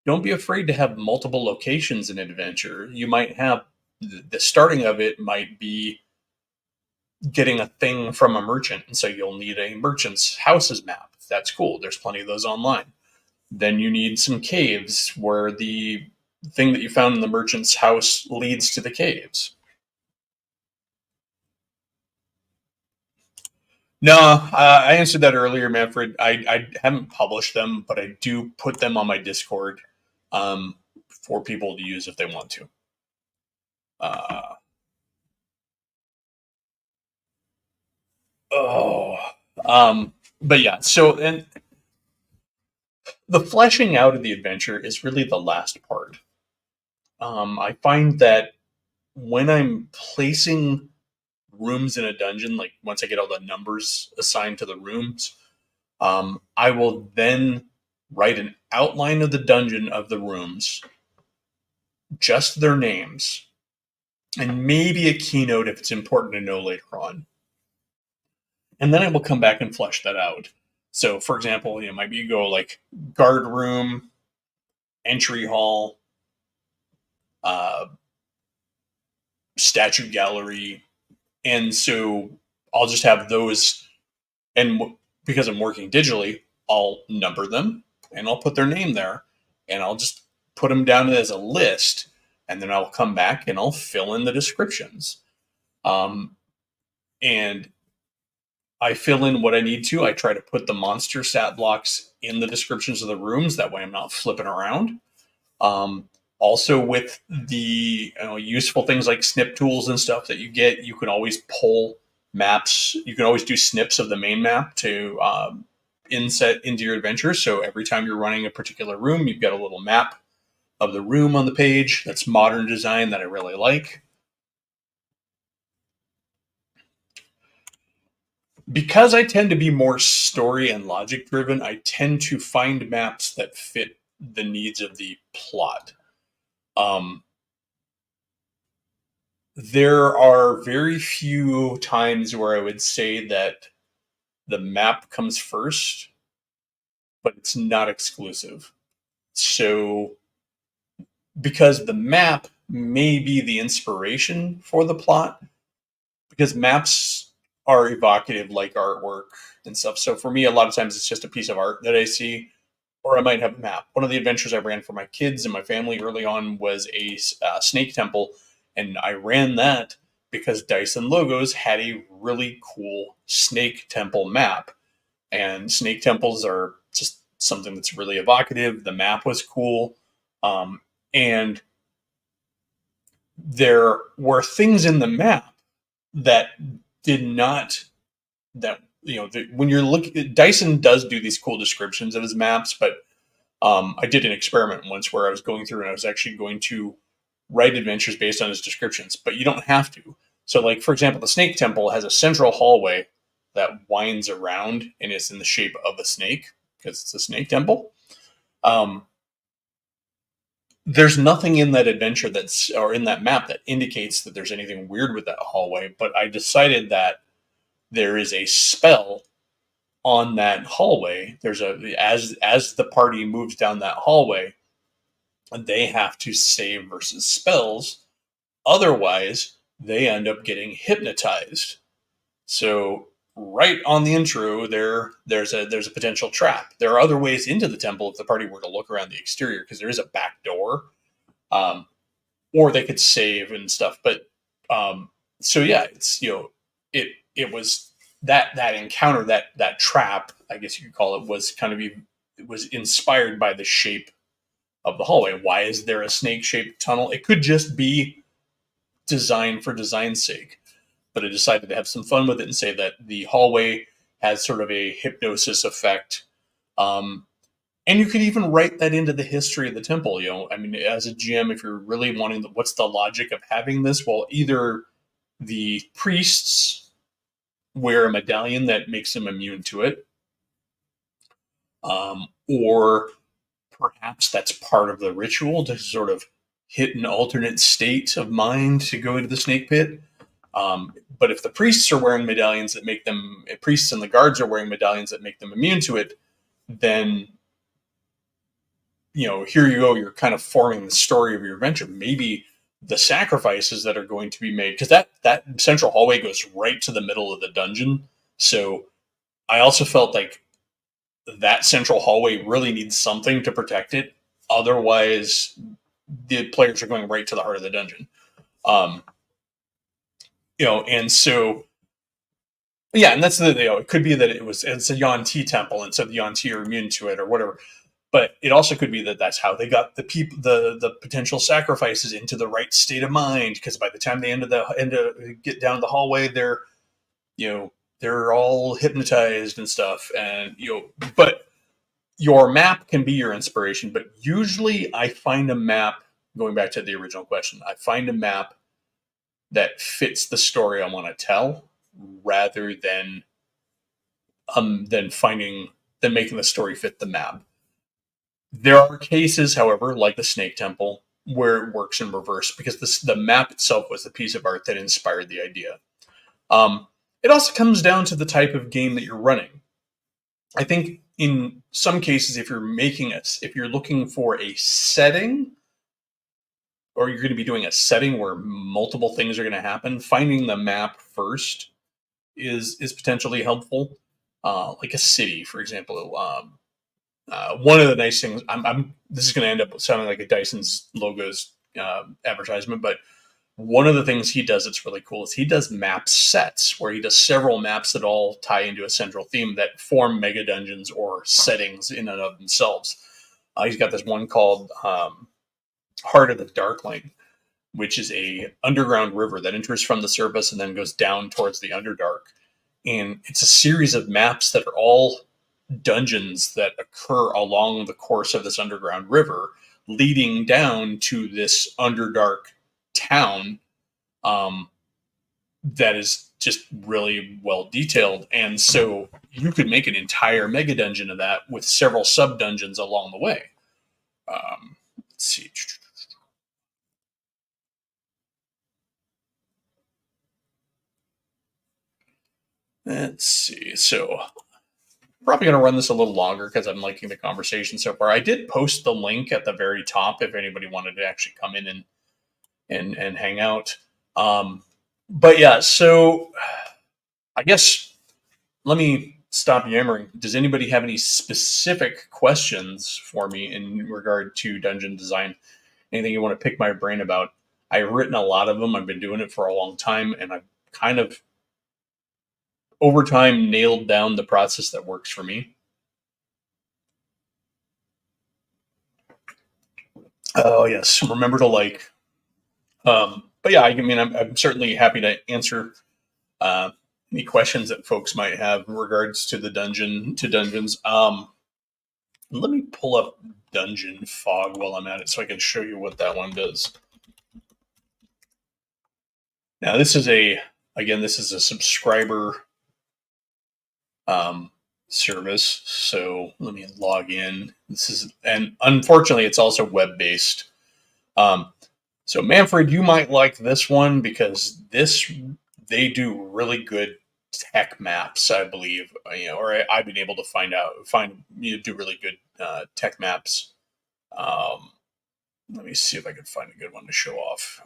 Don't be afraid to have multiple locations in an adventure. You might have the starting of it might be getting a thing from a merchant, and so you'll need a merchant's houses map. That's cool. There's plenty of those online. Then you need some caves where the thing that you found in the merchant's house leads to the caves. No, I answered that earlier, Manfred. I haven't published them, but I do put them on my Discord, for people to use if they want to. Uh, oh, but yeah. So, and the fleshing out of the adventure is really the last part. I find that when I'm placing rooms in a dungeon, like once I get all the numbers assigned to the rooms, I will then write an outline of the dungeon of the rooms, just their names, and maybe a keynote if it's important to know later on. And then I will come back and flesh that out. So, for example, maybe you go like guard room, entry hall, uh, statue gallery, and so I'll just have those, and because I'm working digitally, I'll number them and I'll put their name there, and I'll just put them down as a list, and then I'll come back and I'll fill in the descriptions. And I fill in what I need to. I try to put the monster stat blocks in the descriptions of the rooms. That way I'm not flipping around. Also, with the useful things like snip tools and stuff that you get, you can always pull maps. You can always do snips of the main map to inset into your adventure. So every time you're running a particular room, you've got a little map of the room on the page. That's modern design that I really like. Because I tend to be more story and logic driven, I tend to find maps that fit the needs of the plot. There are very few times where I would say that the map comes first, but it's not exclusive. So, because the map may be the inspiration for the plot, because maps are evocative like artwork and stuff. So, for me, a lot of times it's just a piece of art that I see, or I might have a map. One of the adventures I ran for my kids and my family early on was a snake temple, and I ran that because Dice and Logos had a really cool snake temple map. And snake temples are just something that's really evocative. The map was cool. And there were things in the map that did not, when you're looking, Dyson does do these cool descriptions of his maps, but I did an experiment once where I was going through and I was actually going to write adventures based on his descriptions, but you don't have to. So, like, for example, the Snake Temple has a central hallway that winds around and is in the shape of a snake because it's a snake temple. There's nothing in that adventure or in that map that indicates that there's anything weird with that hallway, but I decided that there is a spell on that hallway. There's a as the party moves down that hallway, they have to save versus spells. Otherwise, they end up getting hypnotized. So right on the intro, there's a potential trap. There are other ways into the temple if the party were to look around the exterior, because there is a back door, um, or they could save and stuff. But so yeah, it's it was that encounter, that trap, I guess you could call it, was kind of it was inspired by the shape of the hallway. Why is there a snake shaped tunnel? It could just be designed for design's sake, but I decided to have some fun with it and say that the hallway has sort of a hypnosis effect. And you could even write that into the history of the temple. I mean, as a GM, if you're really wanting, what's the logic of having this? Well, either the priests wear a medallion that makes them immune to it, or perhaps that's part of the ritual to sort of hit an alternate state of mind to go into the snake pit. But if the priests are wearing medallions that make them, priests and the guards are wearing medallions that make them immune to it, then here you go. You're kind of forming the story of your adventure. Maybe the sacrifices that are going to be made, because that central hallway goes right to the middle of the dungeon. So I also felt like that central hallway really needs something to protect it. Otherwise, the players are going right to the heart of the dungeon. And so, yeah, and that's it could be that it's a Yuan-Ti temple, and so the Yuan-Ti are immune to it or whatever. But it also could be that that's how they got the potential sacrifices into the right state of mind, because by the time they get down the hallway, they're all hypnotized and stuff, and but your map can be your inspiration. But usually, I find a map. Going back to the original question, I find a map that fits the story I want to tell, rather than making the story fit the map. There are cases, however, like the Snake Temple, where it works in reverse, because the map itself was the piece of art that inspired the idea. It also comes down to the type of game that you're running. I think in some cases, if you're looking for a setting, or you're going to be doing a setting where multiple things are going to happen, finding the map first is potentially helpful. Like a city, for example. One of the nice things, this is going to end up sounding like a Dyson's logos advertisement, but one of the things he does that's really cool is he does map sets, where he does several maps that all tie into a central theme that form mega dungeons or settings in and of themselves. He's got this one called Heart of the Darkling, which is a underground river that enters from the surface and then goes down towards the Underdark. And it's a series of maps that are all dungeons that occur along the course of this underground river, leading down to this Underdark town that is just really well detailed. And so you could make an entire mega dungeon of that with several sub dungeons along the way. Let's see. Let's see. So probably going to run this a little longer because I'm liking the conversation so far. I did post the link at the very top if anybody wanted to actually come in and hang out. But yeah, so I guess let me stop yammering. Does anybody have any specific questions for me in regard to dungeon design? Anything you want to pick my brain about? I've written a lot of them. I've been doing it for a long time, and I've kind of over time nailed down the process that works for me. Oh yes, remember to like. But yeah, I mean, I'm certainly happy to answer any questions that folks might have in regards to dungeons. Let me pull up Dungeon Fog while I'm at it, so I can show you what that one does. Now, this is a subscriber service. So let me log in. And unfortunately, it's also web based. So Manfred, you might like this one because they do really good tech maps, I believe, or I've been able to find do really good tech maps. Um, Let me see if I can find a good one to show off.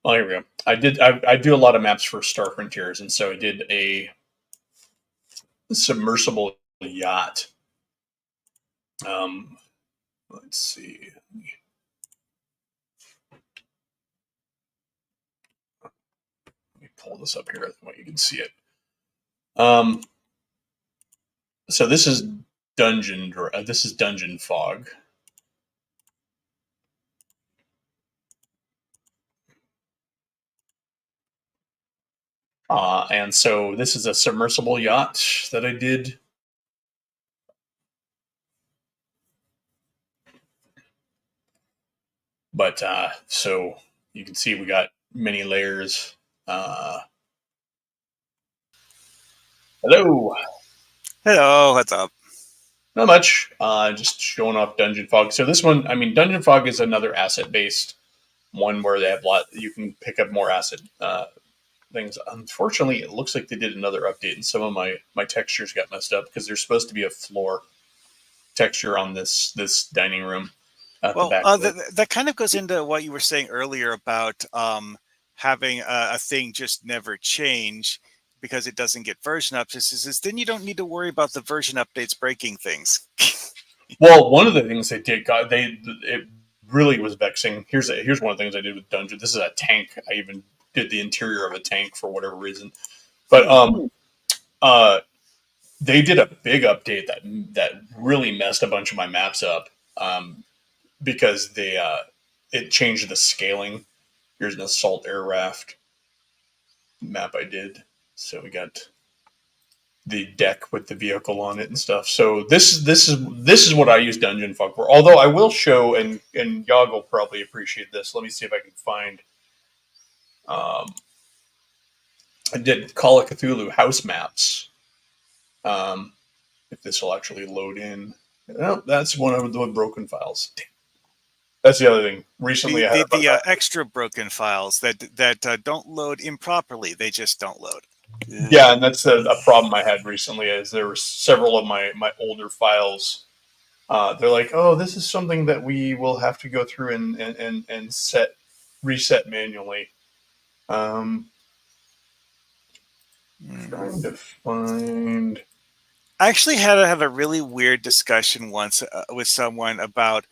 Well, here we go. I do a lot of maps for Star Frontiers, and so I did a submersible yacht. Um, let's see. Let me pull this up here so you can see it. Um, so this is Dungeon Fog. And so this is a submersible yacht that I did. But so you can see we got many layers. Hello. Hello, what's up? Not much. Just showing off Dungeon Fog. So this one, I mean, Dungeon Fog is another asset-based one where they have you can pick up more asset things. Unfortunately, it looks like they did another update, and some of my textures got messed up because there's supposed to be a floor texture on this dining room at the Well, back of it. that kind of goes into what you were saying earlier about having a thing just never change because it doesn't get version updates. Then you don't need to worry about the version updates breaking things. Well, one of the things they did got it really was vexing. Here's one of the things I did with Dungeon. This is a tank. I even did the interior of a tank for whatever reason. But uh they did a big update that really messed a bunch of my maps up. Because it changed the scaling. Here's an assault air raft map I did. So we got the deck with the vehicle on it and stuff. So this is what I use Dungeon Fog for. Although I will show, and Yog will probably appreciate this. Let me see if I can find. Um, I did Call of Cthulhu house maps. Um, if this will actually load in. Oh, that's one of the broken files. That's the other thing. Recently, The I had the, a bug. the extra broken files that don't load improperly, they just don't load. Yeah, and that's a problem I had recently. Is there were several of my older files. They're like, oh, this is something that we will have to go through and reset manually. Um, Trying to find. I actually had a really weird discussion once with someone about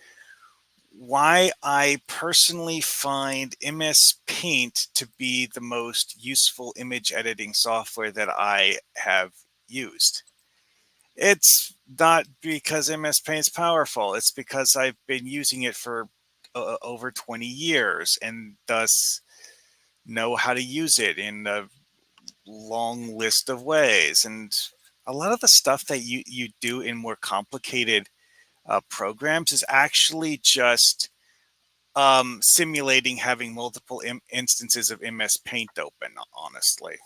why I personally find MS Paint to be the most useful image editing software that I have used. It's not because MS Paint is powerful. It's because I've been using it for over 20 years and thus know how to use it in a long list of ways. And a lot of the stuff that you do in more complicated programs is actually just simulating having multiple instances of MS Paint open, honestly.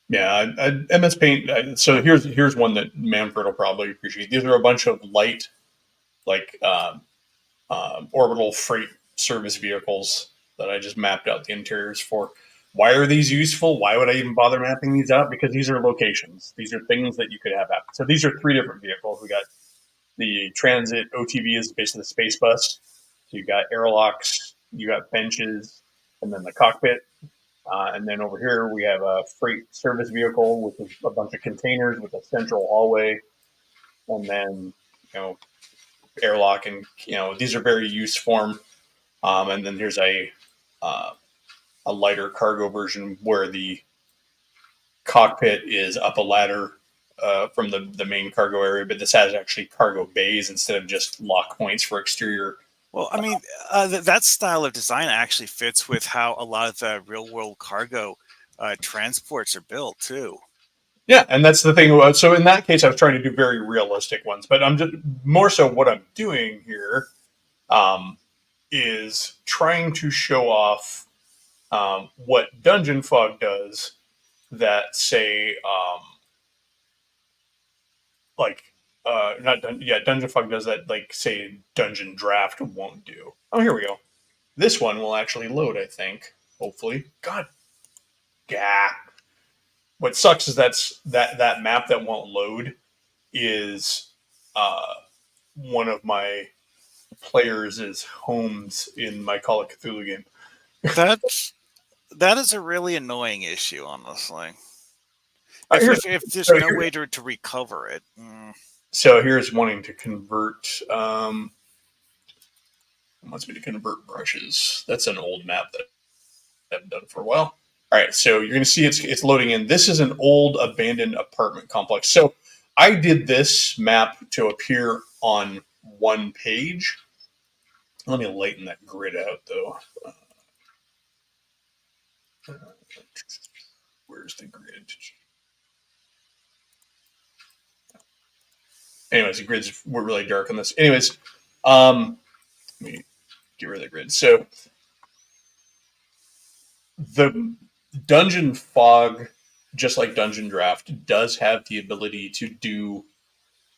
Yeah, MS Paint. So here's one that Manfred will probably appreciate. These are a bunch of light, like orbital freight service vehicles that I just mapped out the interiors for. Why are these useful? Why would I even bother mapping these out? Because these are locations. These are things that you could have happen. So these are three different vehicles. We got the transit OTV is basically the space bus. So you got airlocks, you got benches, and then the cockpit. And then over here we have a freight service vehicle, which is a bunch of containers with a central hallway, and then airlock, and these are very use form. And then here's uh, a lighter cargo version where the cockpit is up a ladder from the main cargo area, but this has actually cargo bays instead of just lock points for exterior. Well, I mean, that style of design actually fits with how a lot of the real world cargo transports are built, too. Yeah, and that's the thing. So in that case, I was trying to do very realistic ones, but I'm just more so what I'm doing here um, is trying to show off what Dungeon Fog does that say like not dun- yeah Dungeon Fog does that like say Dungeon Draft won't do. Oh, here we go. This one will actually load, I think. hopefully. God, yeah. What sucks is that map that won't load is uh, one of my players' homes in my Call of Cthulhu game. That's that is a really annoying issue, honestly. Uh, here's If there's so, no here, way to recover it. so here's wanting to convert. It wants me to convert brushes. That's an old map that I haven't done for a while. All right, so you're going to see it's loading in. This is an old abandoned apartment complex. So I did this map to appear on one page. Let me lighten that grid out, though. Where's the grid? Anyways, the grids were really dark on this. Anyways, let me get rid of the grid. So the dungeon fog, just like dungeon draft, does have the ability to do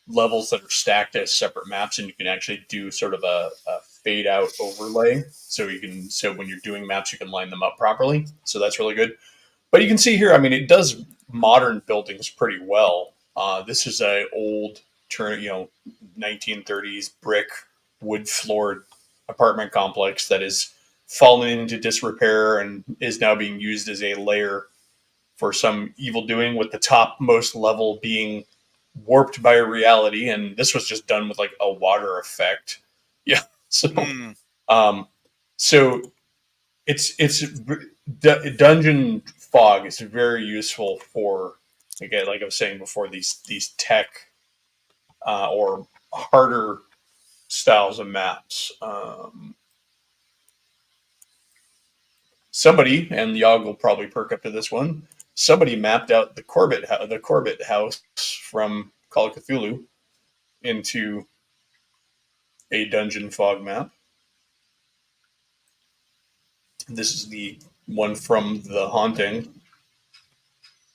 levels that are stacked as separate maps, and you can actually do sort of a fade out overlay. So when you're doing maps, you can line them up properly. So that's really good. But you can see here, I mean, it does modern buildings pretty well. This is a old, 1930s brick, wood floored apartment complex that is fallen into disrepair and is now being used as a lair for some evil doing, with the topmost level being warped by reality. And this was just done with like a water effect. Yeah. So, Mm. um, so it's dungeon fog is very useful for, again, like I was saying before, these tech or harder styles of maps. Somebody, and Yog will probably perk up to this one. Somebody mapped out the Corbett house from Call of Cthulhu into a dungeon fog map. This is the one from The Haunting.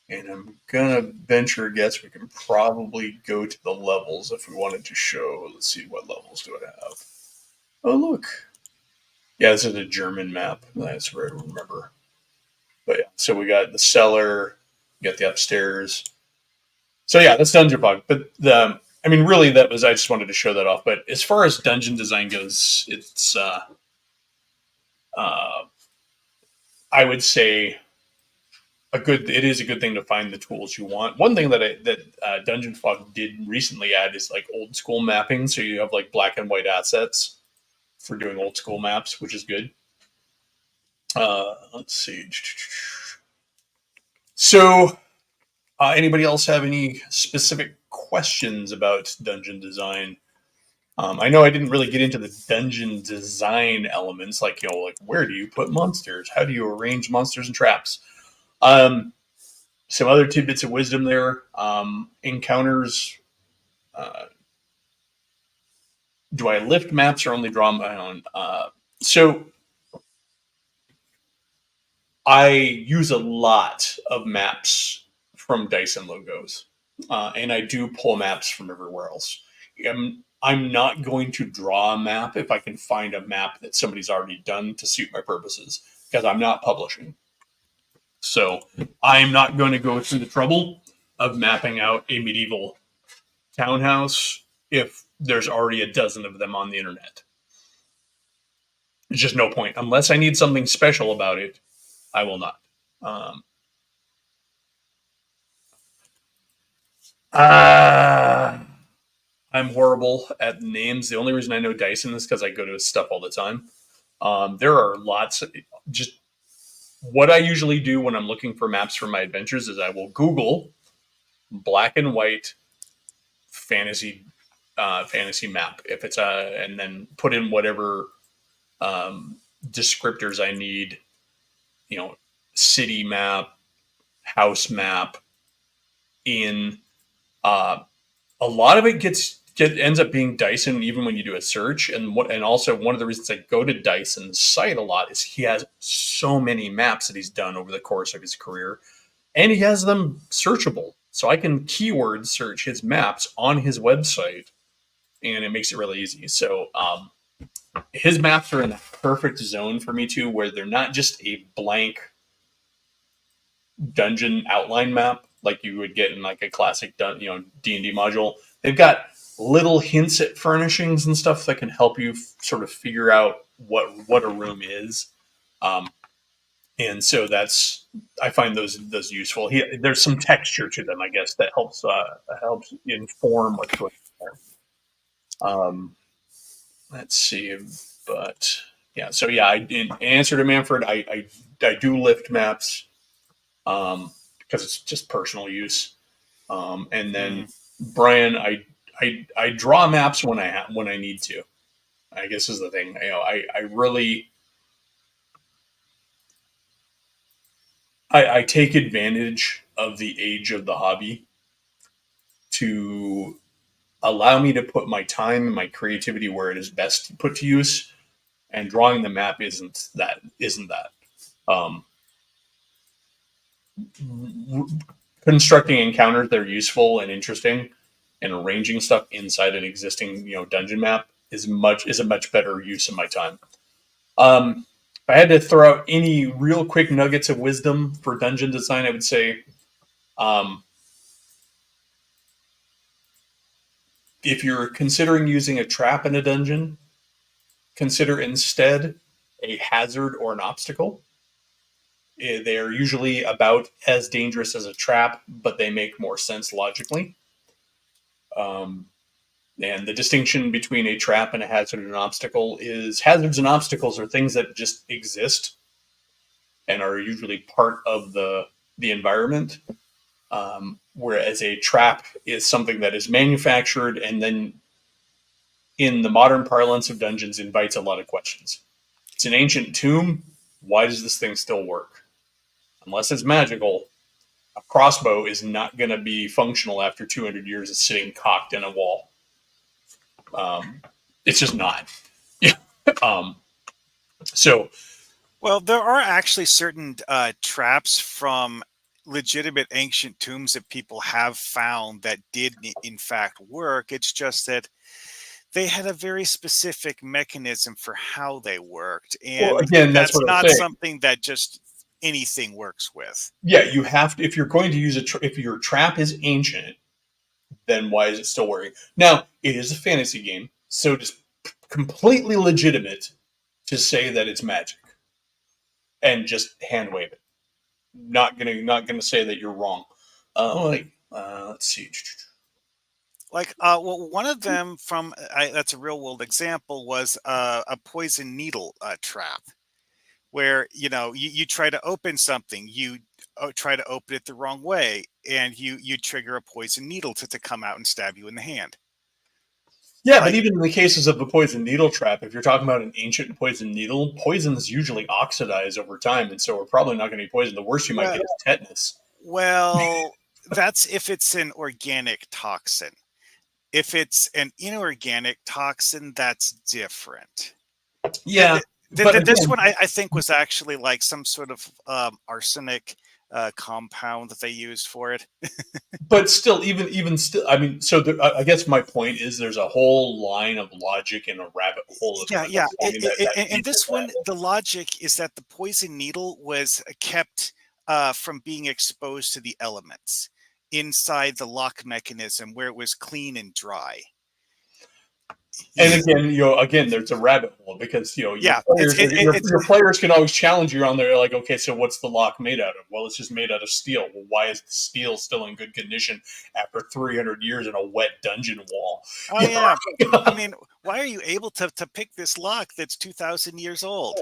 And I'm gonna venture a guess we can probably go to the levels if we wanted to show. Let's see, what levels do I have? Oh, look. Yeah, this is a German map. That's where I remember. But yeah, so we got the cellar, we got the upstairs. So yeah, that's dungeon fog. But I mean, really, I just wanted to show that off. But as far as dungeon design goes, it's uh, I would say it is a good thing to find the tools you want. One thing that Dungeon Fog did recently add is like old school mapping, so you have like black and white assets for doing old school maps, which is good. Let's see. So, anybody else have any specific questions about dungeon design? I know I didn't really get into the dungeon design elements, like like where do you put monsters? How do you arrange monsters and traps? Some other tidbits of wisdom there. Encounters. Uh, do I lift maps or only draw my own? So I use a lot of maps from Dyson logos, and I do pull maps from everywhere else. I'm not going to draw a map if I can find a map that somebody's already done to suit my purposes, because I'm not publishing. So I'm not going to go through the trouble of mapping out a medieval townhouse if there's already a dozen of them on the internet. There's just no point. Unless I need something special about it, I will not. Um, uh, I'm horrible at names. The only reason I know Dyson is because I go to his stuff all the time. There are lots of, just what I usually do when I'm looking for maps for my adventures is I will Google black and white fantasy fantasy map if it's and then put in whatever descriptors I need, city map, house map. In a lot of it ends up being Dyson, even when you do a search. And also one of the reasons I go to Dyson's site a lot is he has so many maps that he's done over the course of his career, and he has them searchable. So I can keyword search his maps on his website, and it makes it really easy. So his maps are in perfect zone for me too, where they're not just a blank dungeon outline map like you would get in like a classic D&D module. They've got little hints at furnishings and stuff that can help you sort of figure out what a room is. Um, and so that's I find those useful. There's some texture to them, I guess, that helps inform what's going on there. Let's see, but yeah, so yeah, in answer to Manfred, I do lift maps because it's just personal use. And then Brian, I draw maps when I need to. I guess is the thing. I really I take advantage of the age of the hobby to allow me to put my time and my creativity where it is best put to use. And drawing the map isn't that. Um, Constructing encounters that are useful and interesting, and arranging stuff inside an existing dungeon map is a much better use of my time. If I had to throw out any real quick nuggets of wisdom for dungeon design, I would say, um, if you're considering using a trap in a dungeon, consider instead a hazard or an obstacle. They are usually about as dangerous as a trap, but they make more sense logically. Um, and the distinction between a trap and a hazard and an obstacle is hazards and obstacles are things that just exist and are usually part of the environment. Whereas a trap is something that is manufactured and then, in the modern parlance of dungeons, invites a lot of questions. It's an ancient tomb. Why does this thing still work? Unless it's magical, a crossbow is not going to be functional after 200 years of sitting cocked in a wall. It's just not. Yeah. So, well, there are actually certain traps from legitimate ancient tombs that people have found that did in fact work. It's just that they had a very specific mechanism for how they worked, well, and again, that's that's what I'm not saying. something that just anything works with. Yeah, you have to, if you're going to use if your trap is ancient, then why is it still working? Now, it is a fantasy game, so it's completely legitimate to say that it's magic and just hand wave it. Not gonna say that you're wrong. Let's see. Like, well, one of them from that's a real world example was a poison needle trap, where you try to open something, you try to open it the wrong way, and you trigger a poison needle to come out and stab you in the hand. Yeah, but Like, even in the cases of the poison needle trap, if you're talking about an ancient poison needle, poisons usually oxidize over time, and so we're probably not going to be poisoned. The worst you might well, get is tetanus. well, that's if it's an organic toxin. If it's an inorganic toxin, that's different. Yeah, but This again, one I think was actually like some sort of arsenic compound that they used for it. but still, even still, I mean, so I guess my point is there's a whole line of logic and a rabbit hole of Yeah, yeah. understanding that And feeds into this one, that. the logic is that the poison needle was kept from being exposed to the elements inside the lock mechanism where it was clean and dry. And again, again, there's a rabbit hole because Yeah, it's your players can always challenge you on there. Like, okay, so what's the lock made out of? Well, it's just made out of steel. Well, why is the steel still in good condition after 300 years in a wet dungeon wall? oh yeah. I mean, why are you able to pick this lock that's 2,000 years old?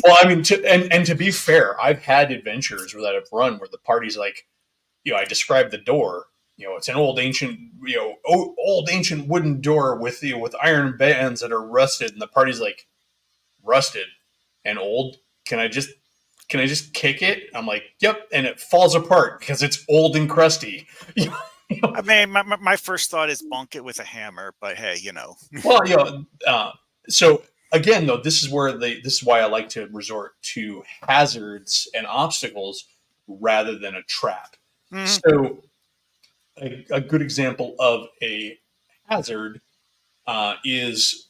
Well, I mean, and to be fair, I've had adventures that I've run where the party's like, I described the door. It's an old ancient, old ancient wooden door with with iron bands that are rusted, and the party's like, rusted and old. Can I just kick it? I'm like, yep, and it falls apart because it's old and crusty. I mean, my first thought is bonk it with a hammer, but hey, Well, so again, though, this is why I like to resort to hazards and obstacles rather than a trap. Mhm. So a good example of a hazard is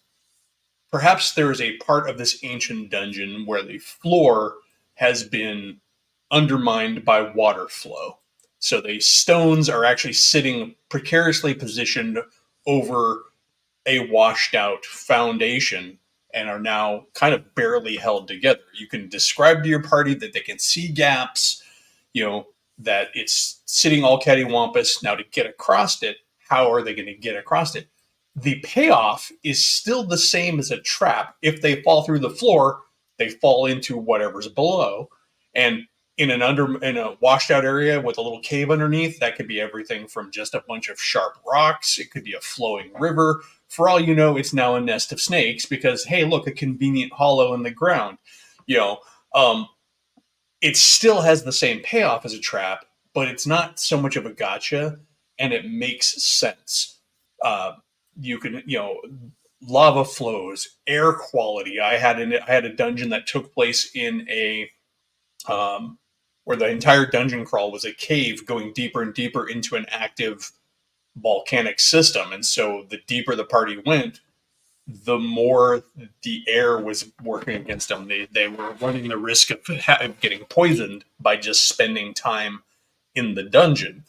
perhaps there is a part of this ancient dungeon where the floor has been undermined by water flow. So the stones are actually sitting precariously positioned over a washed out foundation and are now kind of barely held together. You can describe to your party that they can see gaps, that it's sitting all cattywampus. Now, to get across it, how are they going to get across it? The payoff is still the same as a trap. If they fall through the floor, they fall into whatever's below. And in a washed out area with a little cave underneath, that could be everything from just a bunch of sharp rocks. It could be a flowing river. For all you know, it's now a nest of snakes because, hey, look, a convenient hollow in the ground. You know, um, it still has the same payoff as a trap, but it's not so much of a gotcha, and it makes sense. Uh, you can, lava flows, air quality. I had a dungeon that took place in a where the entire dungeon crawl was a cave going deeper and deeper into an active volcanic system, and so the deeper the party went, the more the air was working against them. They were running the risk of getting poisoned by just spending time in the dungeon.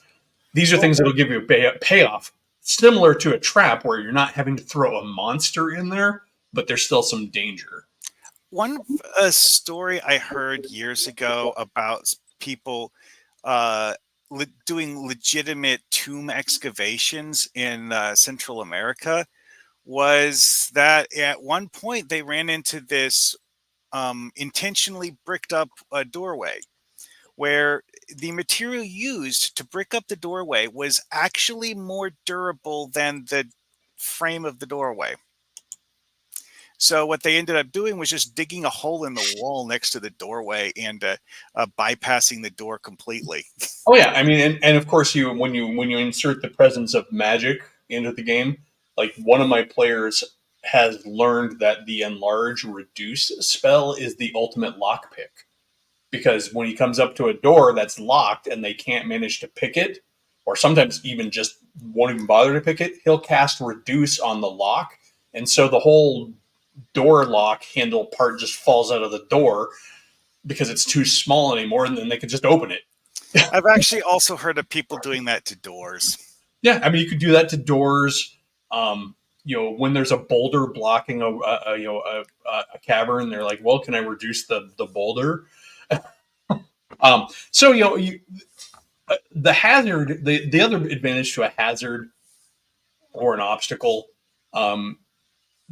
These are things that will give you a payoff, similar to a trap where you're not having to throw a monster in there, but there's still some danger. One story I heard years ago about people doing legitimate tomb excavations in Central America was that at one point they ran into this intentionally bricked up doorway where the material used to brick up the doorway was actually more durable than the frame of the doorway. So what they ended up doing was just digging a hole in the wall next to the doorway and bypassing the door completely. Oh yeah, I mean, and of course, when you insert the presence of magic into the game, like one of my players has learned that the enlarge reduce spell is the ultimate lockpick, because when he comes up to a door that's locked and they can't manage to pick it, or sometimes even just won't even bother to pick it, he'll cast reduce on the lock, and so the whole door lock handle part just falls out of the door because it's too small anymore, and then they can just open it. I've actually also heard of people doing that to doors. Yeah, I mean, you could do that to doors. When there's a boulder blocking a cavern, they're like, well, can I reduce the boulder? So the hazard, the other advantage to a hazard or an obstacle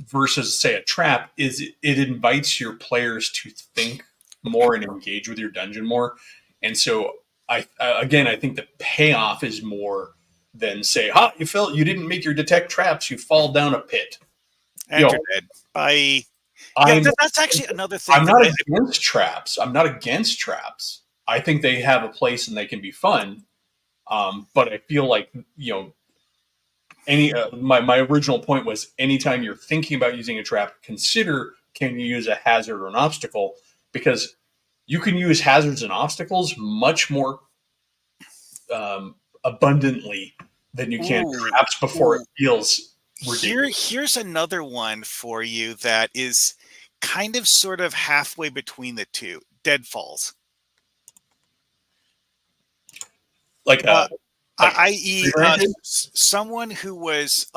versus say a trap is it invites your players to think more and engage with your dungeon more. And so I think the payoff is more than say, you didn't make your detect traps, you fall down a pit. And you're dead. Bye. Yeah, that's actually another thing. I'm not against traps. I'm not against traps. I think they have a place and they can be fun. But I feel like, my original point was anytime you're thinking about using a trap, consider, can you use a hazard or an obstacle, because you can use hazards and obstacles much more abundantly than you can traps before it feels ridiculous. Here's another one for you that is kind of sort of halfway between the two. Deadfalls. Like i.e. Someone who was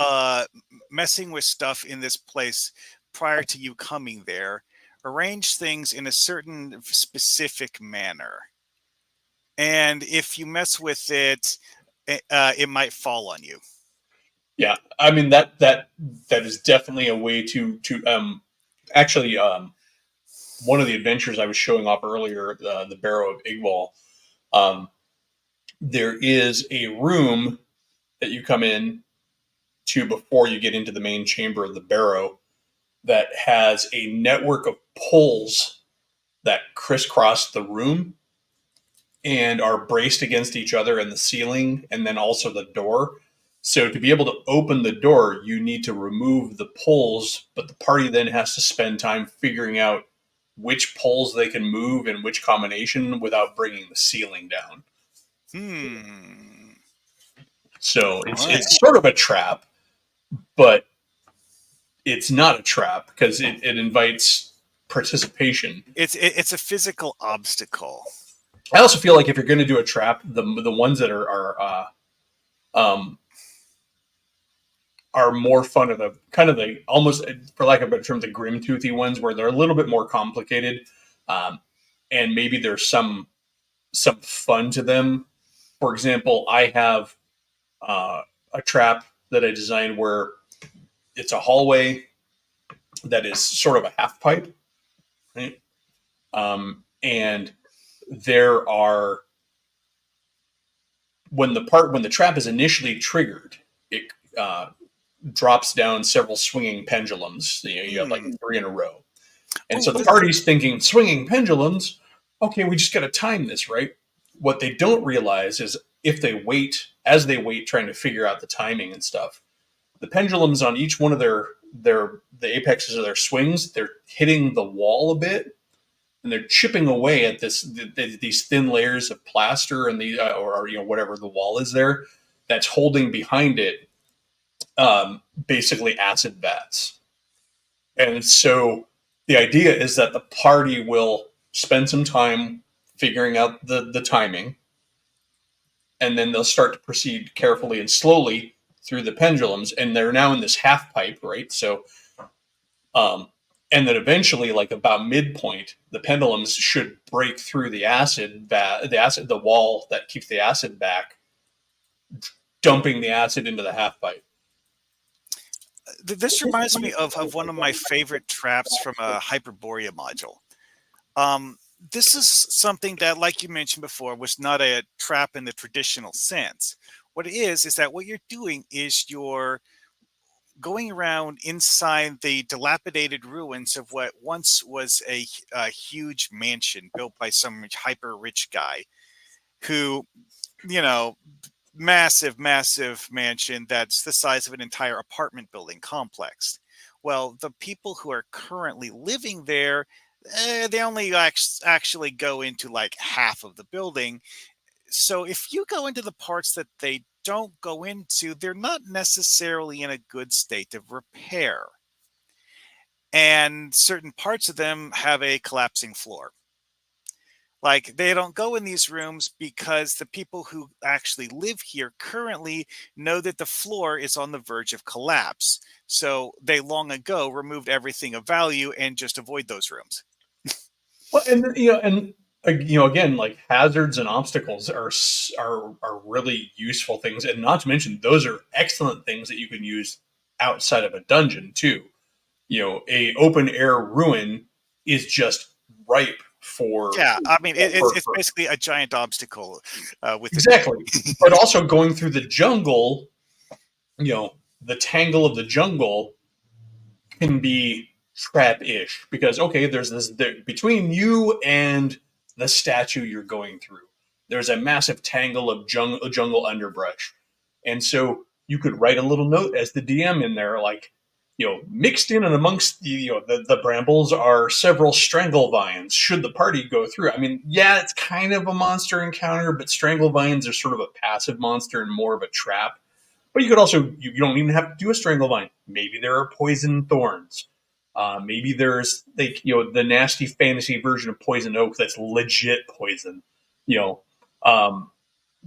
messing with stuff in this place prior to you coming there arranged things in a certain specific manner, and if you mess with it, it might fall on you. Yeah, I mean that is definitely a way to actually one of the adventures I was showing off earlier, the Barrow of Igwal. There is a room that you come in to before you get into the main chamber of the barrow that has a network of poles that crisscross the room and are braced against each other in the ceiling and then also the door. So to be able to open the door, you need to remove the poles, but the party then has to spend time figuring out which poles they can move in which combination without bringing the ceiling down. So it's sort of a trap, but it's not a trap because it invites participation. It's a physical obstacle. I also feel like if you're going to do a trap, the ones that um, are more fun of the kind of the almost, for lack of a better term, the grim toothy ones where they're a little bit more complicated, um, and maybe there's some fun to them. For example, I have uh, a trap that I designed where it's a hallway that is sort of a half pipe, right? And there are when the trap is initially triggered, it uh, drops down several swinging pendulums. You have like Hmm. three in a row, and Oh, so the party's thinking swinging pendulums. Okay, we just got to time this right. What they don't realize is if they wait, as they wait, trying to figure out the timing and stuff, the pendulums on each one of the apexes of their swings, they're hitting the wall a bit, and they're chipping away at these thin layers of plaster and the or whatever the wall is there that's holding behind it, basically acid vats. And so the idea is that the party will spend some time figuring out the timing, and then they'll start to proceed carefully and slowly through the pendulums, and they're now in this half pipe, right? So um, and then eventually, like about midpoint, the pendulums should break through the wall that keeps the acid back, dumping the acid into the half pipe. this reminds me of one of my favorite traps from a Hyperborea module. Um, this is something that, like you mentioned before, was not a trap in the traditional sense. What it is that what you're doing is you're going around inside the dilapidated ruins of what once was a huge mansion built by some hyper rich guy who, you know, massive mansion that's the size of an entire apartment building complex. Well, the people who are currently living there, they only actually go into like half of the building. So if you go into the parts that they don't go into, they're not necessarily in a good state of repair. And certain parts of them have a collapsing floor. Like they don't go in these rooms because the people who actually live here currently know that the floor is on the verge of collapse. So they long ago removed everything of value and just avoid those rooms. Well, again, like hazards and obstacles are really useful things, and not to mention those are excellent things that you can use outside of a dungeon too. A open air ruin is just ripe for Yeah, I mean it's for basically a giant obstacle with it. exactly. But also going through the jungle, the tangle of the jungle can be trap-ish because okay, there's between you and the statue you're going through. There's a massive tangle of jungle underbrush, and so you could write a little note as the DM in there, like mixed in and amongst the brambles are several strangle vines. Should the party go through? I mean, yeah, it's kind of a monster encounter, but strangle vines are sort of a passive monster and more of a trap. But you could also you don't even have to do a strangle vine. Maybe there are poison thorns. Maybe there's like the nasty fantasy version of poison oak that's legit poison. You know, um,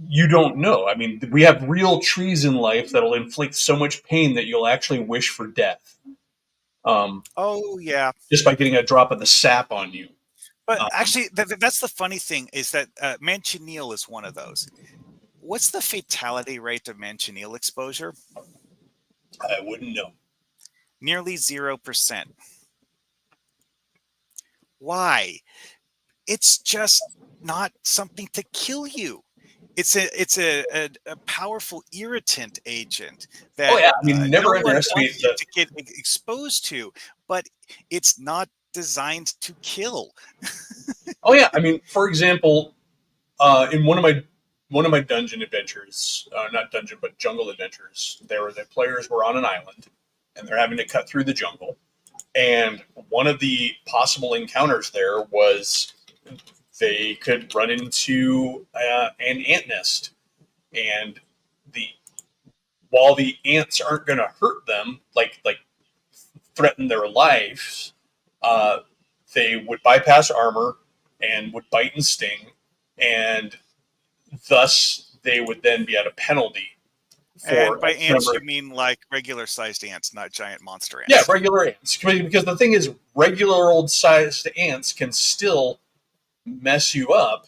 you don't know. I mean, we have real trees in life that'll inflict so much pain that you'll actually wish for death, um, Oh yeah, just by getting a drop of the sap on you. but Um, actually that's the funny thing is that Manchineal is one of those. What's the fatality rate of Manchineal exposure? I wouldn't know. Nearly 0%. Why? It's just not something to kill you. It's a powerful irritant agent Oh that yeah, I mean, no never one underestimate wants you the. to get exposed to, but it's not designed to kill. Oh yeah, I mean, for example, in one of my dungeon adventures, not dungeon but jungle adventures, the players were on an island, and they're having to cut through the jungle. And one of the possible encounters there was they could run into an ant nest, and the while the ants aren't going to hurt them like threaten their lives, uh, they would bypass armor and would bite and sting, and thus they would then be at a penalty And for by X ants, number. you mean like regular sized ants, not giant monster Yeah, ants. regular ants. Because the thing is, regular old sized ants can still mess you up,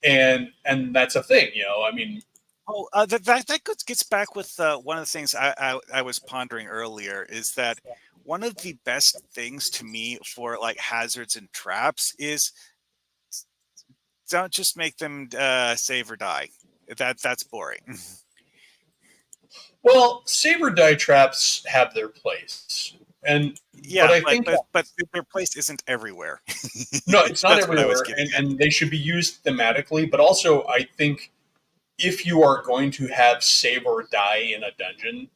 and that's a thing. I mean, Oh, that gets back with one of the things I was pondering earlier is that one of the best things to me for like hazards and traps is don't just make them save or die. That's boring. well, saber die traps have their place, and but Yeah, I but think their place isn't everywhere. no, it's not That's what I was everywhere, getting and at. and they should be used thematically. But also, I think if you are going to have save or die in a dungeon,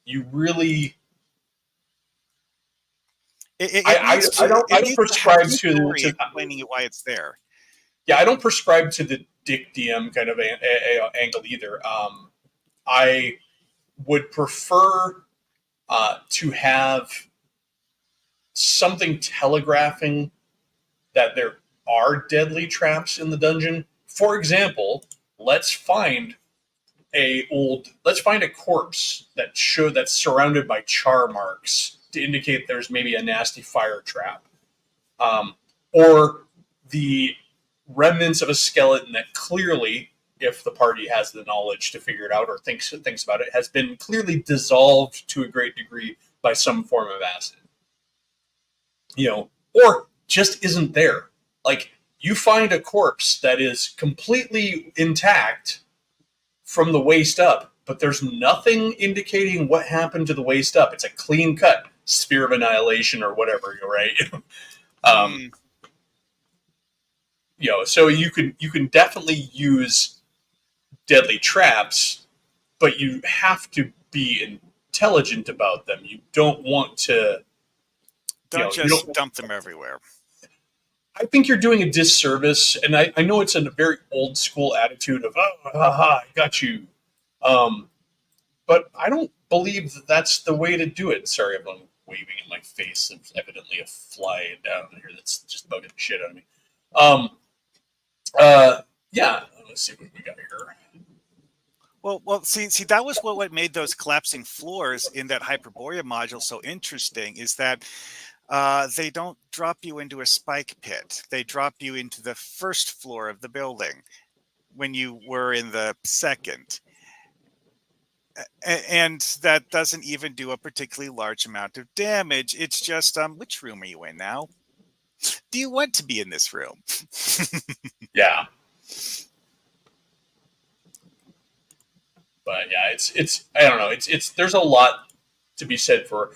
you really I don't Needs to have prescribe a story to explaining why it's there. yeah, I don't prescribe to the Dick DM kind of angle either. I would prefer to have something telegraphing that there are deadly traps in the dungeon. For example, let's find let's find a corpse that's surrounded by char marks to indicate there's maybe a nasty fire trap, or the remnants of a skeleton that clearly, if the party has the knowledge to figure it out or thinks about it, has been clearly dissolved to a great degree by some form of acid. Or just isn't there. Like, you find a corpse that is completely intact from the waist up, but there's nothing indicating what happened to the waist up. It's a clean cut spear of annihilation or whatever, right? um, Hmm. so you can definitely use deadly traps, but you have to be intelligent about them. You don't want to, Don't you just don't. dump them everywhere. I think you're doing a disservice, and I know it's a very old school attitude of oh, haha, I got you, um, but I don't believe that that's the way to do it. Sorry if I'm waving in my face. There's evidently a fly down here that's just bugging the shit out of me. Um, yeah, let's see what we got here. Well, see, that was what made those collapsing floors in that Hyperborea module so interesting. Is that they don't drop you into a spike pit; they drop you into the first floor of the building when you were in the second, and that doesn't even do a particularly large amount of damage. It's just, which room are you in now? Do you want to be in this room? Yeah, but yeah, it's I don't know. It's there's a lot to be said for,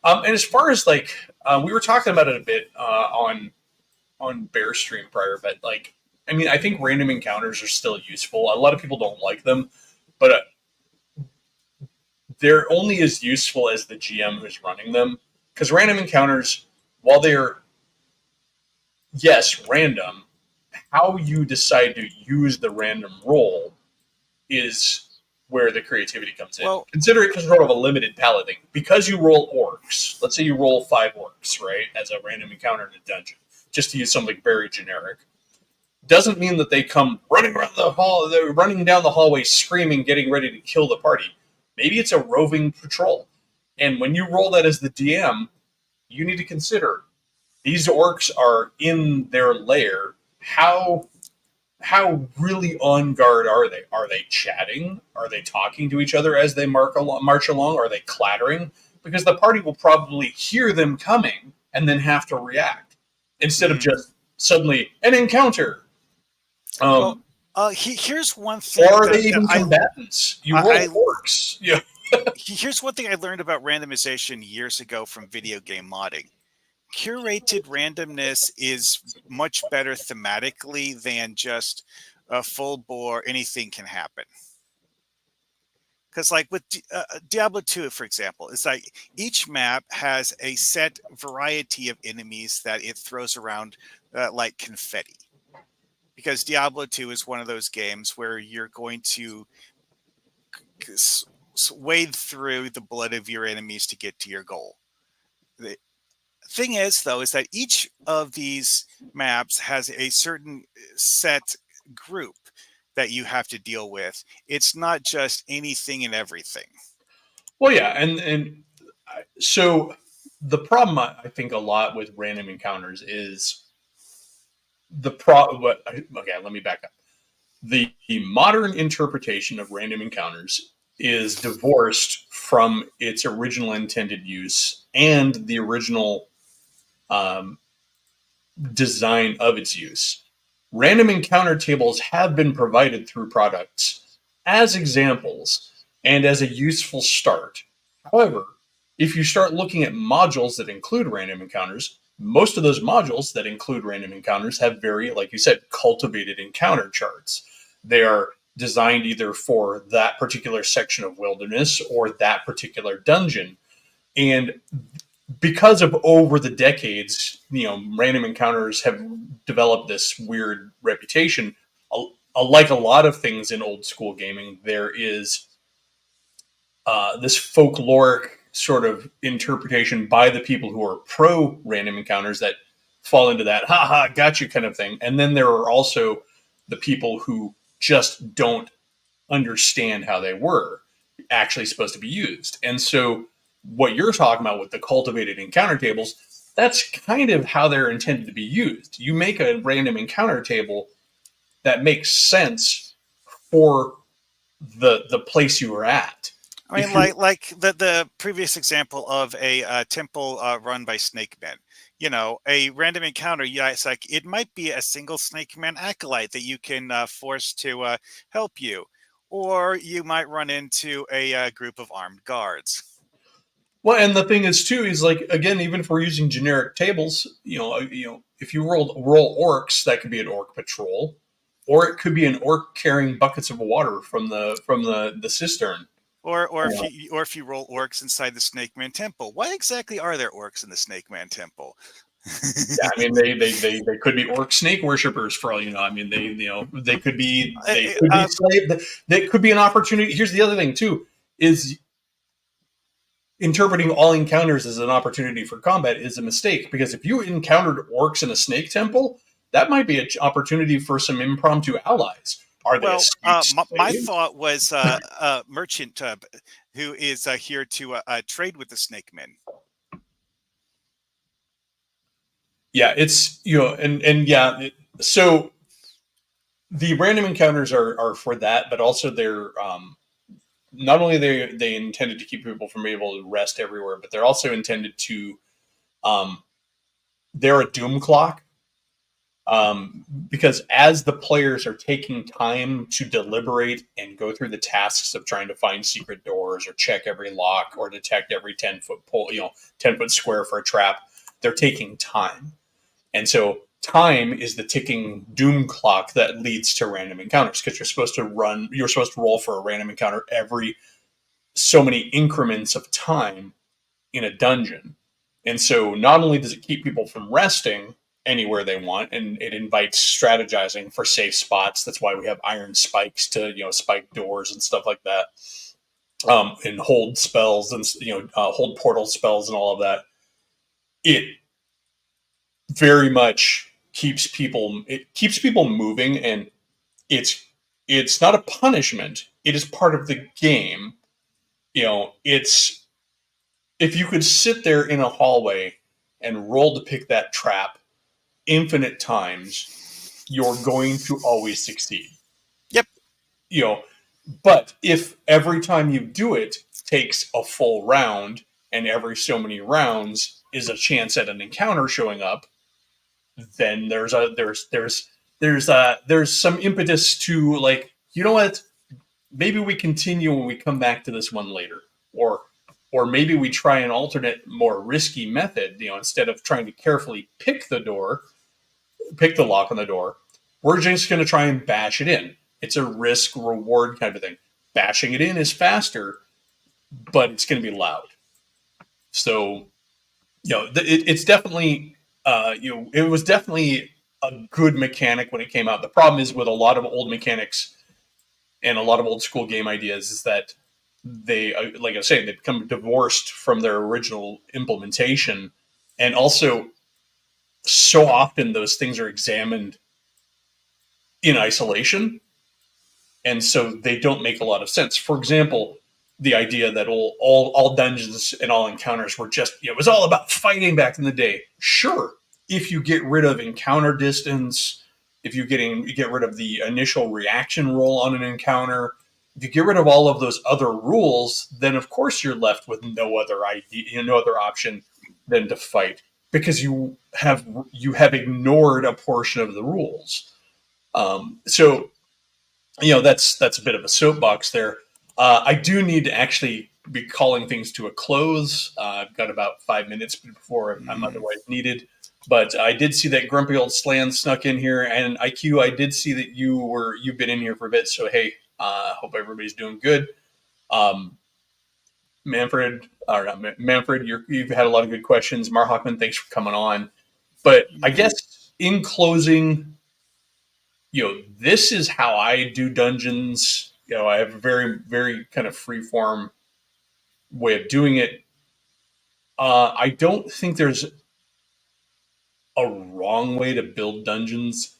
and as far as like we were talking about it a bit on Bear Stream prior, but like I mean, I think random encounters are still useful. A lot of people don't like them, but they're only as useful as the GM who's running them. Because random encounters, while they're yes random, how you decide to use the random roll is where the creativity comes in. Well, Consider it sort of a limited paladin. Because you roll orcs, let's say you roll 5 orcs, right, as a random encounter in a dungeon, just to use something very generic, doesn't mean that they come running around the hall, they're running down the hallway screaming, getting ready to kill the party. Maybe it's a roving patrol. And when you roll that as the DM, you need to consider these orcs are in their lair. How really on guard are they? Are they chatting? Are they talking to each other as they march along? Are they clattering? Because the party will probably hear them coming and then have to react instead of hmm. just suddenly an encounter. Well, Um, here's one or thing are they that even combatants? You roll I orcs. Yeah. here's one thing I learned about randomization years ago from video game modding. Curated randomness is much better thematically than just a full bore anything can happen. Because like with Diablo 2, for example, it's like each map has a set variety of enemies that it throws around like confetti. Because Diablo 2 is one of those games where you're going to wade through the blood of your enemies to get to your goal. The thing is, though, is that each of these maps has a certain set group that you have to deal with. It's not just anything and everything. Well, yeah, so the problem I think a lot with random encounters is the pro. What? Okay, let me back up. The modern interpretation of random encounters is divorced from its original intended use and the original um, design of its use. Random encounter tables have been provided through products as examples and as a useful start. However, if you start looking at modules that include random encounters, most of those modules that include random encounters have very, like you said, cultivated encounter charts. They are designed either for that particular section of wilderness or that particular dungeon. And because of over the decades, random encounters have developed this weird reputation. Like a lot of things in old school gaming, there is this folkloric sort of interpretation by the people who are pro random encounters that fall into that "ha ha gotcha" kind of thing, and then there are also the people who just don't understand how they were actually supposed to be used. And so what you're talking about with the cultivated encounter tables, that's kind of how they're intended to be used. You make a random encounter table that makes sense for the place you are at. I mean, If you're like the previous example of a temple run by snake men. You know, a random encounter. Yeah, it's like it might be a single snake man acolyte that you can force to help you, or you might run into a group of armed guards. Well, and the thing is too is like again, even if we're using generic tables, if you roll orcs, that could be an orc patrol, or it could be an orc carrying buckets of water from the cistern. Or if Uh, you roll orcs inside the Snake Man Temple. Why exactly are there orcs in the Snake Man Temple? yeah, I mean they could be orc snake worshippers for all you know. I mean they could be slave. They could be an opportunity. Here's the other thing too: is interpreting all encounters as an opportunity for combat is a mistake because if you encountered orcs in a snake temple, that might be an opportunity for some impromptu allies. Are they a Well, snake my slave? thought was a merchant who is here to trade with the Snake Men. Yeah, it's and yeah. So the random encounters are for that, but also they're not only they intended to keep people from being able to rest everywhere, but they're also intended to um, they're a doom clock because as the players are taking time to deliberate and go through the tasks of trying to find secret doors or check every lock or detect every 10-foot pole, 10-foot square for a trap, they're taking time. And so time is the ticking doom clock that leads to random encounters because you're supposed to roll for a random encounter every so many increments of time in a dungeon. And so not only does it keep people from resting anywhere they want, and it invites strategizing for safe spots. That's why we have iron spikes to spike doors and stuff like that, and hold spells and hold portal spells and all of that. It very much keeps people moving, and it's it's not a punishment. It is part of the game. It's if you could sit there in a hallway and roll to pick that trap infinite times, you're going to always succeed. Yep. You know, but if every time you do it takes a full round and every so many rounds is a chance at an encounter showing up, then there's some impetus to like, what, maybe we continue when we come back to this one later, or maybe we try an alternate, more risky method. Instead of trying to carefully pick the lock on the door, we're just going to try and bash it in. It's a risk reward kind of thing. Bashing it in is faster, but it's going to be loud. So it's definitely it was definitely a good mechanic when it came out. The problem is with a lot of old mechanics and a lot of old school game ideas is that they, like I say, they become divorced from their original implementation, and also so often those things are examined in isolation, and so they don't make a lot of sense. For example, the idea that all dungeons and all encounters were just, it was all about fighting back in the day. Sure, if you get rid of encounter distance, if you get rid of the initial reaction roll on an encounter, if you get rid of all of those other rules, then of course you're left with no other idea, no other option than to fight, because you have ignored a portion of the rules. So that's a bit of a soapbox there. I do need to actually be calling things to a close. I've got about 5 minutes before I'm Mm. otherwise needed. But I did see that grumpy old Slan snuck in here, and IQ, I did see that you've been in here for a bit. So hey, hope everybody's doing good. Um, Manfred, or not, Manfred, you've had a lot of good questions. Mar Hockman, thanks for coming on. But I Mhm. guess in closing, this is how I do dungeons. I have a very, very kind of free form way of doing it. I don't think there's a wrong way to build dungeons,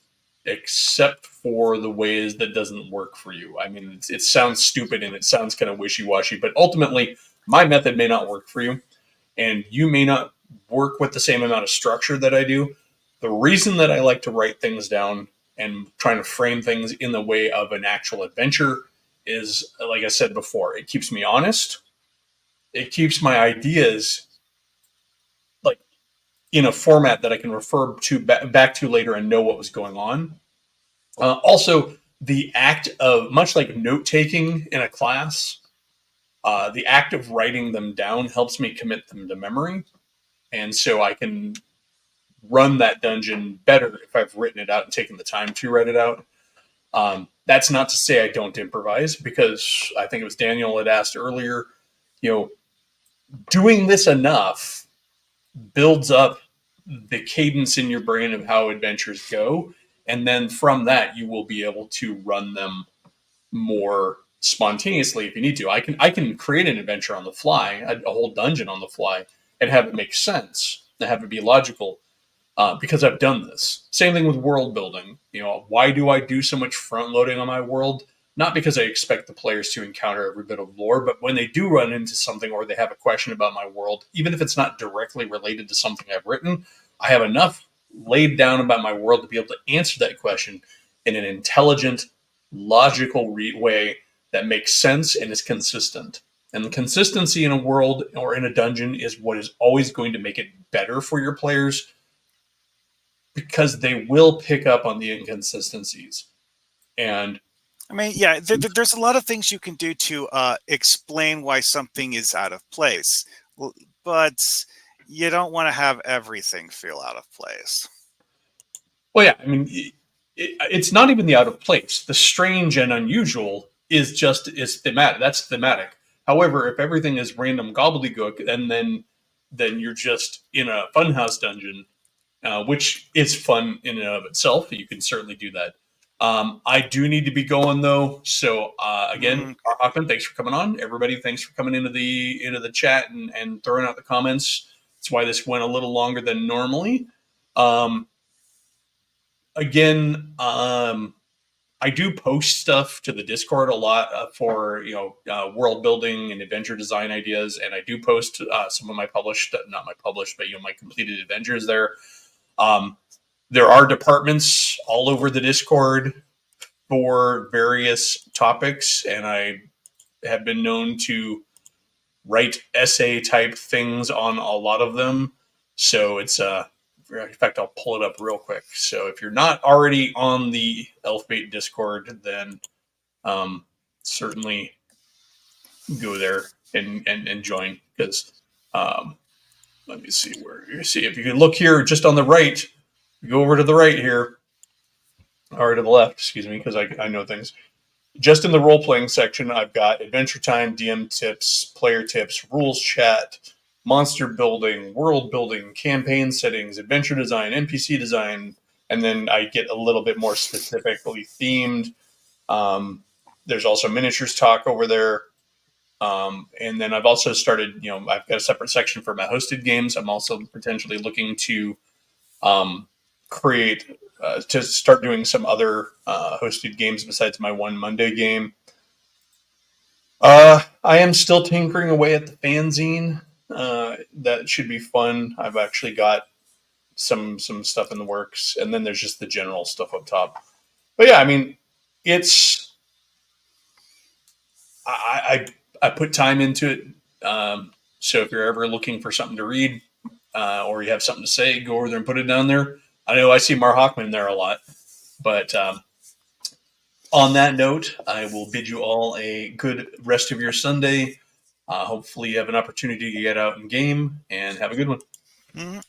except for the ways that doesn't work for you. I mean, it sounds stupid and it sounds kind of wishy washy, but ultimately, my method may not work for you, and you may not work with the same amount of structure that I do. The reason that I like to write things down and trying to frame things in the way of an actual adventure is, like I said before, it keeps me honest. It keeps my ideas like in a format that I can refer to back to later and know what was going on. Also, the act of, much like note taking in a class, the act of writing them down helps me commit them to memory, and so I can run that dungeon better if I've written it out and taken the time to write it out. That's not to say I don't improvise, because I think it was Daniel had asked earlier, you know, doing this enough builds up the cadence in your brain of how adventures go. And then from that, you will be able to run them more spontaneously if you need to. I can create an adventure on the fly, a whole dungeon on the fly, and have it make sense and have it be logical, because I've done this. Same thing with world building. Why do I do so much front loading on my world? Not because I expect the players to encounter every bit of lore, but when they do run into something or they have a question about my world, even if it's not directly related to something I've written, I have enough laid down about my world to be able to answer that question in an intelligent, logical way that makes sense and is consistent. And the consistency in a world or in a dungeon is what is always going to make it better for your players, because they will pick up on the inconsistencies. And I mean, yeah, there's a lot of things you can do to explain why something is out of place, but you don't want to have everything feel out of place. well, yeah, I mean, it's not even the out of place. The strange and unusual is thematic. That's thematic. However, if everything is random gobbledygook, and then you're just in a funhouse dungeon, which is fun in and of itself. You can certainly do that. I do need to be going though. So again, Mm. Hockman, thanks for coming on. Everybody, thanks for coming into the chat and throwing out the comments. That's why this went a little longer than normally. Um, again, I do post stuff to the Discord a lot, for world building and adventure design ideas, and I do post some of my published, not my published, but my completed adventures there. Um, there are departments all over the Discord for various topics, and I have been known to write essay type things on a lot of them. So it's in fact, I'll pull it up real quick. So if you're not already on the Elfbait Discord, then certainly go there and join, because um, let me see where you see, if you can look here just on the right, go over to the right here, or to the left, excuse me, because I know things. Just in the role playing section, I've got Adventure Time, DM tips, player tips, rules chat, monster building, world building, campaign settings, adventure design, NPC design, and then I get a little bit more specifically themed. Um, there's also miniatures talk over there. And then I've also started, I've got a separate section for my hosted games. I'm also potentially looking to um, create, to start doing some other hosted games besides my one Monday game. I am still tinkering away at the fanzine. That should be fun. I've actually got some stuff in the works, and then there's just the general stuff up top. But yeah, I mean, it's I put time into it. So if you're ever looking for something to read, or you have something to say, go over there and put it down there. I know I see Mar Hockman there a lot, but on that note, I will bid you all a good rest of your Sunday. Hopefully, you have an opportunity to get out and game and have a good one. Mhm.